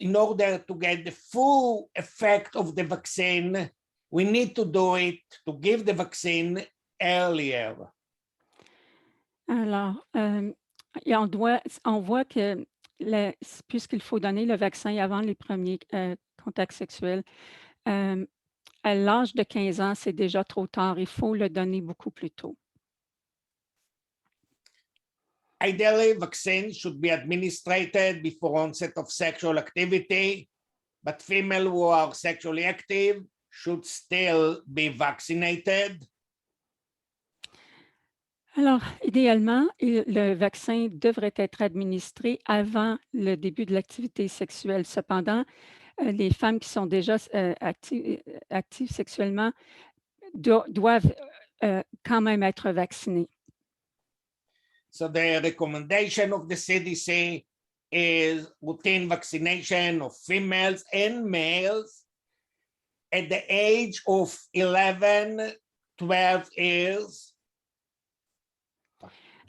In order to get the full effect of the vaccine, we need to do it, to give the vaccine earlier. Alors, et on voit que puisqu'il faut donner le vaccin avant les premiers contacts sexuels, à l'âge de 15 ans, c'est déjà trop tard. Il faut le donner beaucoup plus tôt. Ideally, vaccines should be administered before onset of sexual activity, but females who are sexually active should still be vaccinated. Alors, idéalement, le vaccin devrait être administré avant le début de l'activité sexuelle. Cependant, les femmes qui sont déjà actives sexuellement doivent quand même être vaccinées. So the recommendation of the CDC is routine vaccination of females and males at the age of 11, 12 years.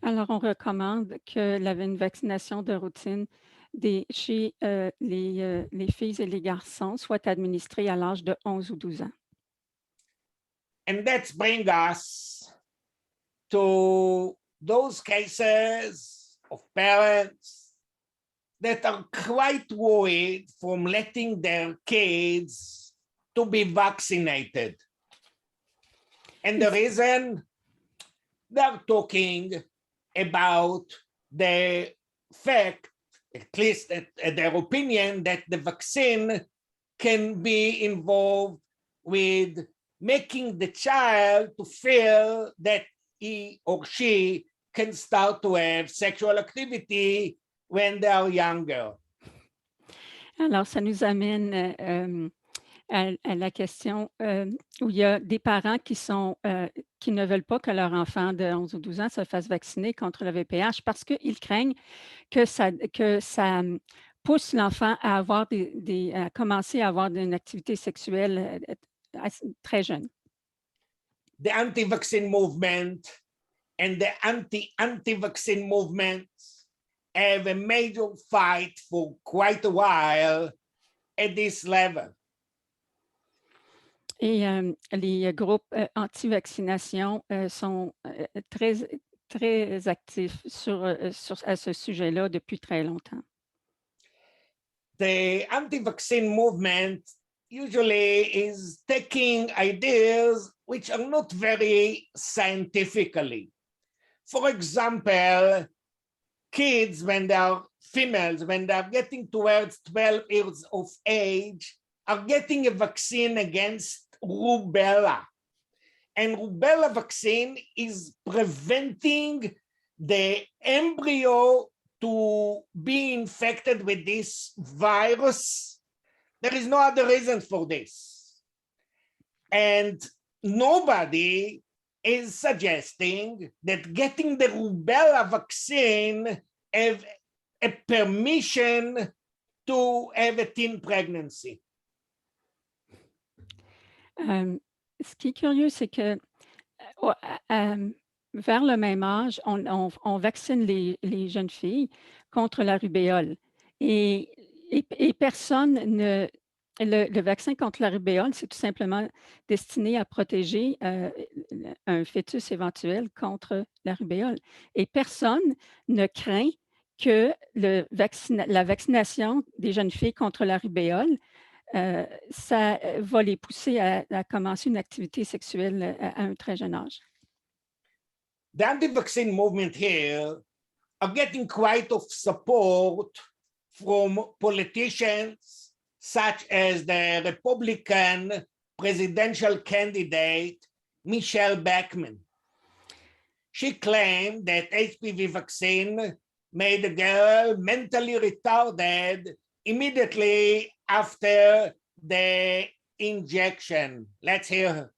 Alors, on recommande que une vaccination de routine chez les filles et les garçons soit administrée à l'âge de 11 ou 12 ans. And that brings us to those cases of parents that are quite worried from letting their kids to be vaccinated. And the reason, they're talking about the fact, at least their opinion, that the vaccine can be involved with making the child to feel that he or she can start to have sexual activity when they are younger. Alors, ça nous amène à la question où il y a des parents qui ne veulent pas que leur enfant de 11 ou 12 ans se fasse vacciner contre le VPH parce qu'ils craignent que ça pousse l'enfant à à commencer à avoir une activité sexuelle très jeune. The anti-vaccine movement and the anti-vaccine movement have a major fight for quite a while at this level. Et les groupes anti-vaccination sont très actifs à ce sujet-là depuis très longtemps. The anti-vaccine movement usually is taking ideas which are not very scientifically. For example, kids, when they are females, when they are getting towards 12 years of age, are getting a vaccine against rubella. And rubella vaccine is preventing the embryo to be infected with this virus. There is no other reason for this. And nobody is suggesting that getting the rubella vaccine have a permission to have a teen pregnancy. Ce qui est curieux, c'est que vers le même âge, on vaccine les jeunes filles contre la rubéole. Et personne ne... Le vaccin contre la rubéole, c'est tout simplement destiné à protéger un fœtus éventuel contre la rubéole. Et personne ne craint que la vaccination des jeunes filles contre la rubéole, ça va les pousser à commencer une activité sexuelle à un très jeune âge. the anti-vaccine movement here are getting quite of support from politicians such as the Republican presidential candidate, Michelle Bachmann. She claimed that HPV vaccine made the girl mentally retarded immediately after the injection. Let's hear her.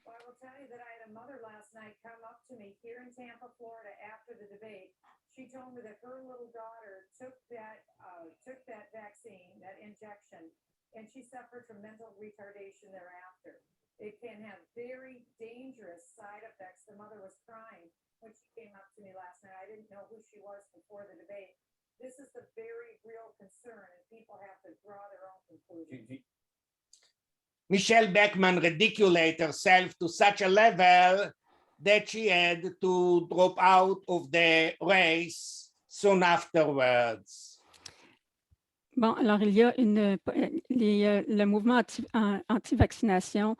Well, I will tell you that I had a mother last night come up to me here in Tampa, Florida after the debate. She told me that her little daughter took that vaccine, that injection, and she suffered from mental retardation thereafter. It can have very dangerous side effects. The mother was crying when she came up to me last night. I didn't know who she was before the debate. This is the very real concern, and people have to draw their own conclusions. Michelle Bachmann ridiculed herself to such a level that she had to drop out of the race soon afterwards. Bon, alors il y a le mouvement anti-vaccination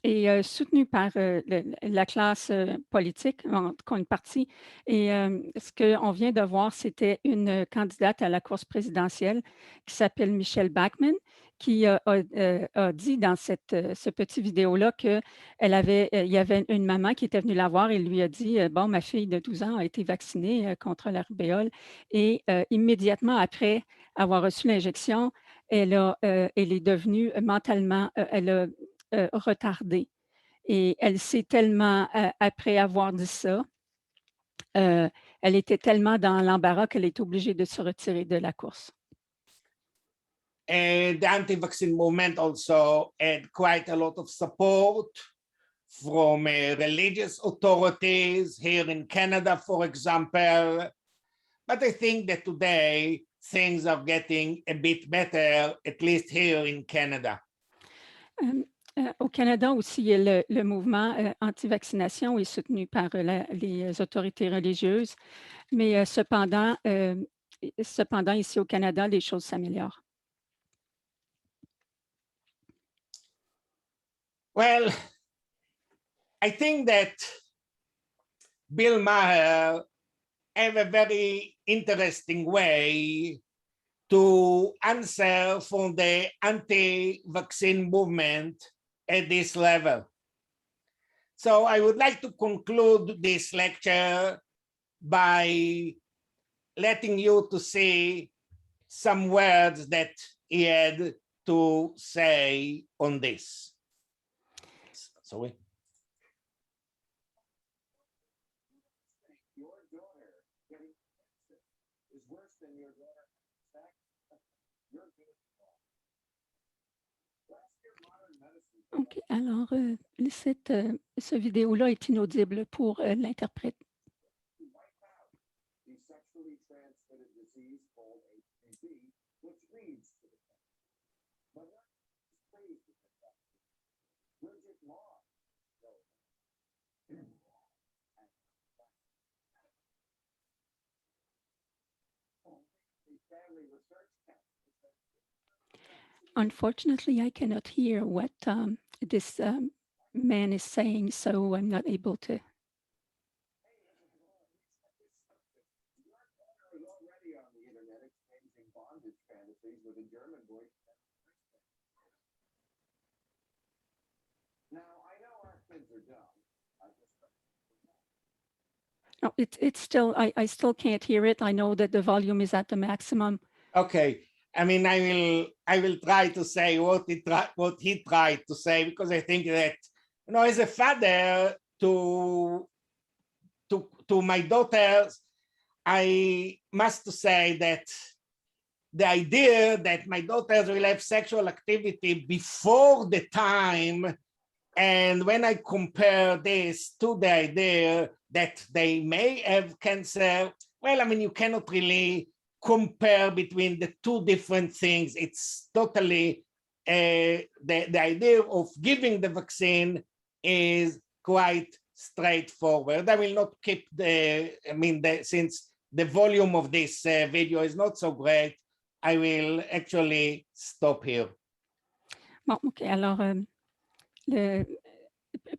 est soutenu par la classe politique, en tout cas une partie. Et ce qu'on vient de voir, c'était une candidate à la course présidentielle qui s'appelle Michelle Bachmann, qui a dit dans ce petit vidéo-là qu'il y avait une maman qui était venue la voir et lui a dit « Bon, ma fille de 12 ans a été vaccinée contre la rubéole. » Et immédiatement après avoir reçu l'injection, elle est devenue mentalement, elle a retardé. Et elle s'est tellement, après avoir dit ça, elle était tellement dans l'embarras qu'elle est obligée de se retirer de la course. And the anti-vaccine movement also had quite a lot of support from religious authorities here in Canada, for example. But I think that today things are getting a bit better, at least here in Canada. Au Canada aussi, le mouvement anti-vaccination est soutenu par les autorités religieuses, mais cependant, ici au Canada, les choses s'améliorent. Well, I think that Bill Maher have a very interesting way to answer for the anti-vaccine movement at this level. So I would like to conclude this lecture by letting you to see some words that he had to say on this. Sorry. Your daughter getting cancer is worse than your daughter. You're good. OK, alors ce vidéo-là est inaudible pour l'interprète. The sexually transmitted disease called HPV, which leads to the cancer. But not pleased with the fact. Bridget Law. The family research council. Unfortunately, I cannot hear what this man is saying, so I'm not able to. You're already on the internet exchanging bondage fantasies with a German boy. Now, I know our kids are dumb. No, it's still, I still can't hear it. I know that the volume is at the maximum. Okay. I mean, I will try to say what he tried to say, because I think that, you know, as a father to my daughters, I must say that the idea that my daughters will have sexual activity before the time, and when I compare this to the idea that they may have cancer, well, I mean, you cannot really compare between the two different things. It's totally, the idea of giving the vaccine is quite straightforward. I will not keep since the volume of this video is not so great, I will actually stop here. Bon, OK, alors,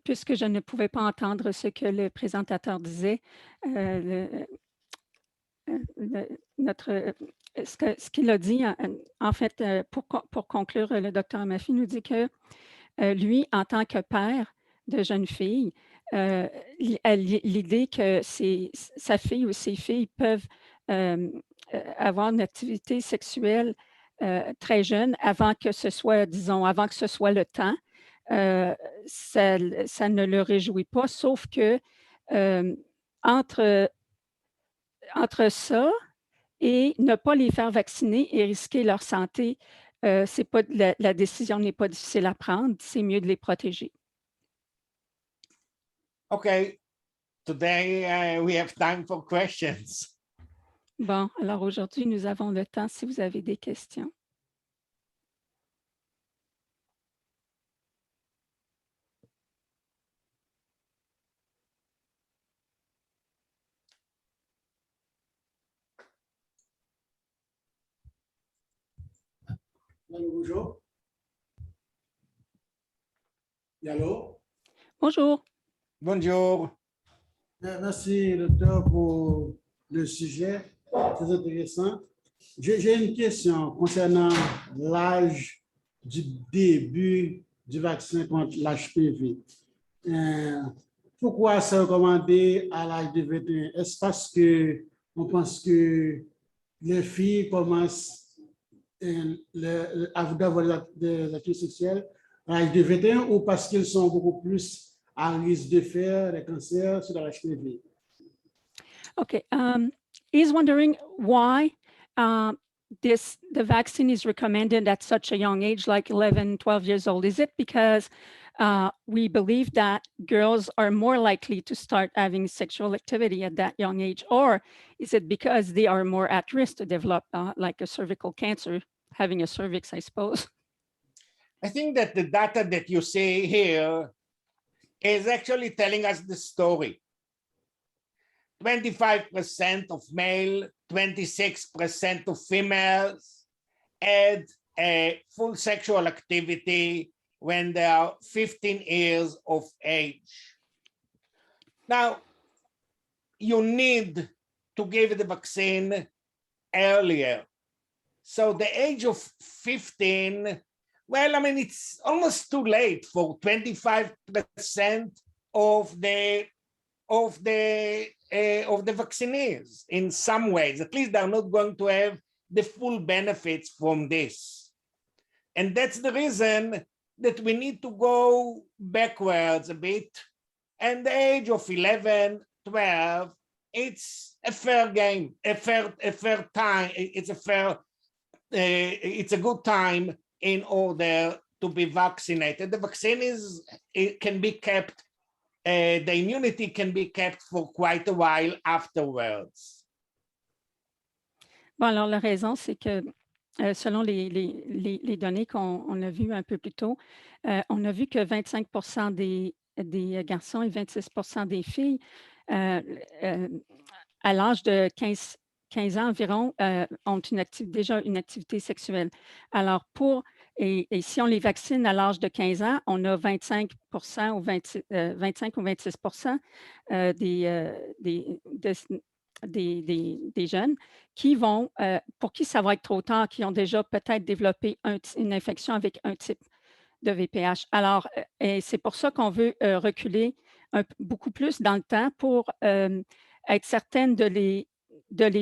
puisque je ne pouvais pas entendre ce que le présentateur disait, ce qu'il a dit, en fait, pour conclure, le docteur Anafi nous dit que lui, en tant que père de jeune fille, l'idée que sa fille ou ses filles peuvent avoir une activité sexuelle très jeune, avant que ce soit, disons, avant que ce soit le temps, ça ne le réjouit pas, sauf que entre ça et ne pas les faire vacciner et risquer leur santé, c'est pas, la décision n'est pas difficile à prendre, c'est mieux de les protéger. Okay, today we have time for questions. Bon, alors aujourd'hui, nous avons le temps si vous avez des questions. Allô, bonjour. Allô. Bonjour. Bonjour. Merci, docteur, pour le sujet. Très intéressant. J'ai une question concernant l'âge du début du vaccin contre l'HPV. Pourquoi c'est recommandé à l'âge de 21? Est-ce parce qu'on pense que les filles commencent à avoir des activités sexuelles à l'âge de 21 ou parce qu'ils sont beaucoup plus à risque de faire des cancers sur la HPV? Okay. He's wondering why the vaccine is recommended at such a young age, like 11, 12 years old. Is it because we believe that girls are more likely to start having sexual activity at that young age? Or is it because they are more at risk to develop like a cervical cancer, having a cervix, I suppose? I think that the data that you see here is actually telling us the story. 25% of male, 26% of females had a full sexual activity when they are 15 years of age. Now, you need to give the vaccine earlier. So the age of 15, well, I mean, it's almost too late for 25% of the vaccinees in some ways. At least they're not going to have the full benefits from this. And that's the reason that we need to go backwards a bit. And the age of 11, 12, it's a fair game, a fair time. It's a good time in order to be vaccinated. The vaccine can be kept. The immunity can be kept for quite a while afterwards. Bon, alors la raison, c'est que selon les données qu'on a vues un peu plus tôt, on a vu que 25% des garçons et 26% des filles, à l'âge de 15 ans environ, ont déjà une activité sexuelle. Alors, et si on les vaccine à l'âge de 15 ans, on a 25 ou 25 ou 26% des jeunes qui vont, pour qui ça va être trop tard, qui ont déjà peut-être développé une infection avec un type de VPH. Alors, et c'est pour ça qu'on veut reculer beaucoup plus dans le temps pour être certaine de les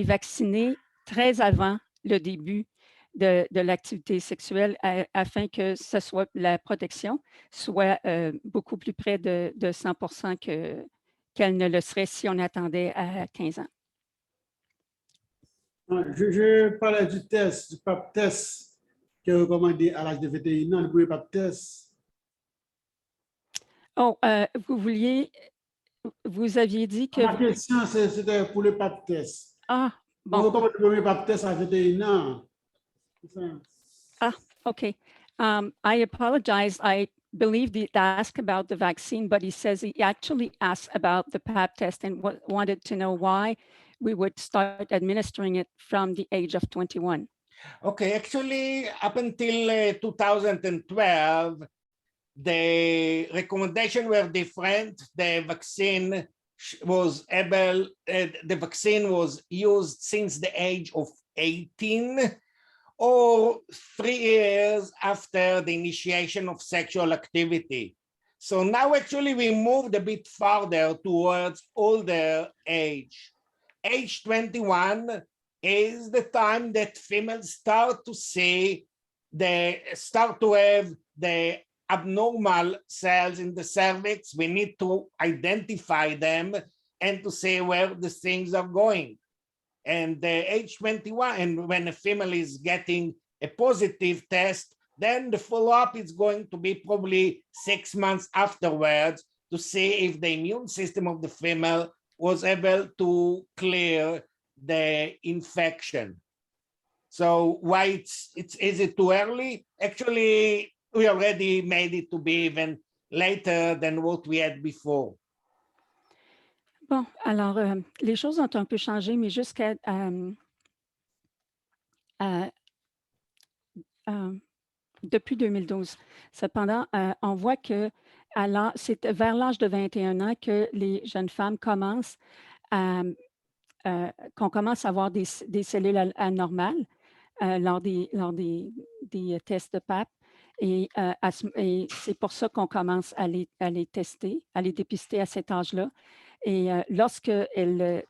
vacciner très avant le début de l'activité sexuelle afin que la protection soit beaucoup plus près de 100% qu'elle ne le serait si on attendait à 15 ans. Je parlais du test, du PAP test qui est recommandé à l'âge de 21 ans, le premier PAP test. Oh, vous aviez dit que... Ma question, c'était pour le PAP test. Ah, On bon. recommande le premier PAP test à 21 ans. Ah, okay. I apologize. I believe he asked about the vaccine, but he says he actually asked about the PAP test and wanted to know why we would start administering it from the age of 21. Okay, actually, up until 2012, the recommendation were different. The vaccine was used since the age of 18 or 3 years after the initiation of sexual activity. So now actually we moved a bit farther towards older age. Age 21 is the time that females start to have the abnormal cells in the cervix. We need to identify them and to say where the things are going. And age 21, and when a female is getting a positive test, then the follow-up is going to be probably 6 months afterwards to see if the immune system of the female was able to clear the infection. So why is it too early? Actually, we already made it to be even later than what we had before. Bon, alors, les choses ont un peu changé, mais jusqu'à depuis 2012. Cependant, on voit que c'est vers l'âge de 21 ans que les jeunes femmes commencent qu'on commence à avoir des cellules anormales lors des tests de PAP. Et c'est pour ça qu'on commence à les tester, à les dépister à cet âge-là. Et lorsqu'elles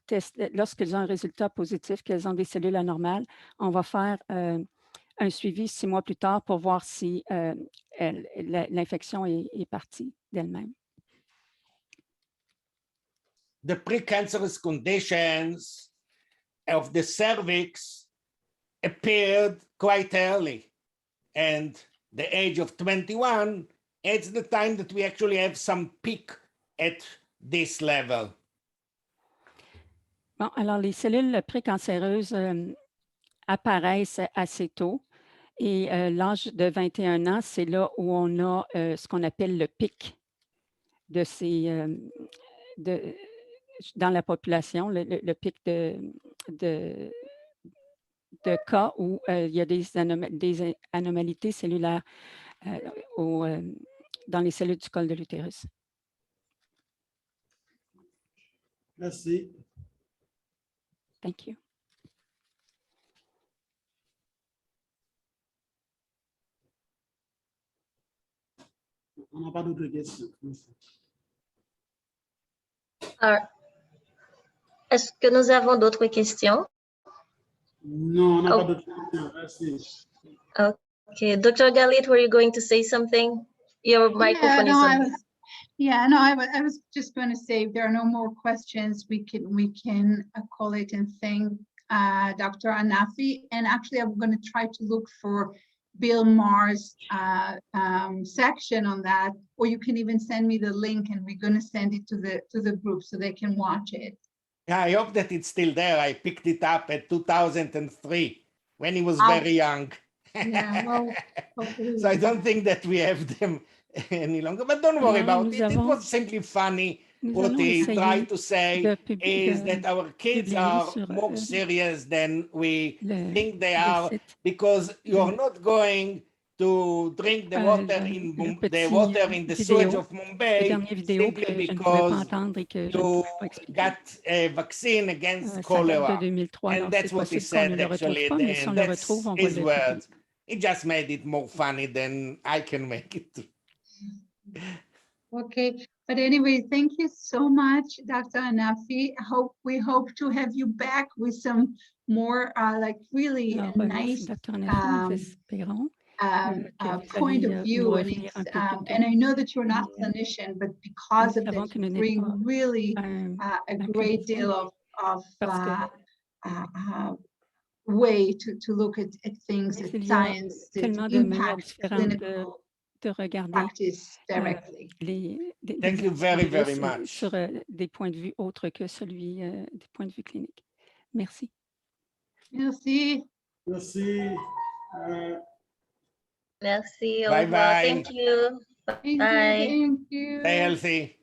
ont un résultat positif, qu'elles ont des cellules anormales, on va faire un suivi 6 mois plus tard pour voir si l'infection est partie d'elle-même. The precancerous conditions of the cervix appeared quite early, and the age of 21, it's the time that we actually have some peak at this level. Bon, alors les cellules précancéreuses apparaissent assez tôt et l'âge de 21 ans, c'est là où on a ce qu'on appelle le pic de dans la population, le pic de cas où il y a des anomalies cellulaires dans les cellules du col de l'utérus. Merci. Thank you. On n'a pas d'autres questions. Est-ce que nous avons d'autres questions? Non, on n'a pas d'autres questions. Merci. Okay, Dr. Galit, were you going to say something? Your microphone is on. I was just going to say, if there are no more questions, we can call it and thank Dr. Anafi. And actually, I'm going to try to look for Bill Maher's section on that, or you can even send me the link, and we're going to send it to the group so they can watch it. Yeah, I hope that it's still there. I picked it up at 2003 when he was very young. Yeah, well, So I don't think that we have them any longer, but don't worry about it. It was simply funny. What he tried to say is that our kids are more serious than we think they are, because you're not going to drink the water in the sewage of Mumbai simply because you got a vaccine against cholera. And that's what he said actually at the end. That's his words. He just made it more funny than I can make it. Okay, but anyway, thank you so much, Dr. Anafi. We hope to have you back with some more like really nice point of view, and I know that you're not a clinician, but because of that, you bring really a great deal of way to look at things, at science, that impact clinical practice directly. Thank you very, very much. Sur des points de vue autres que celui des points de vue cliniques. Merci. Merci. Merci. Merci. Bye bye. Thank you. Bye. Thank you. Stay healthy.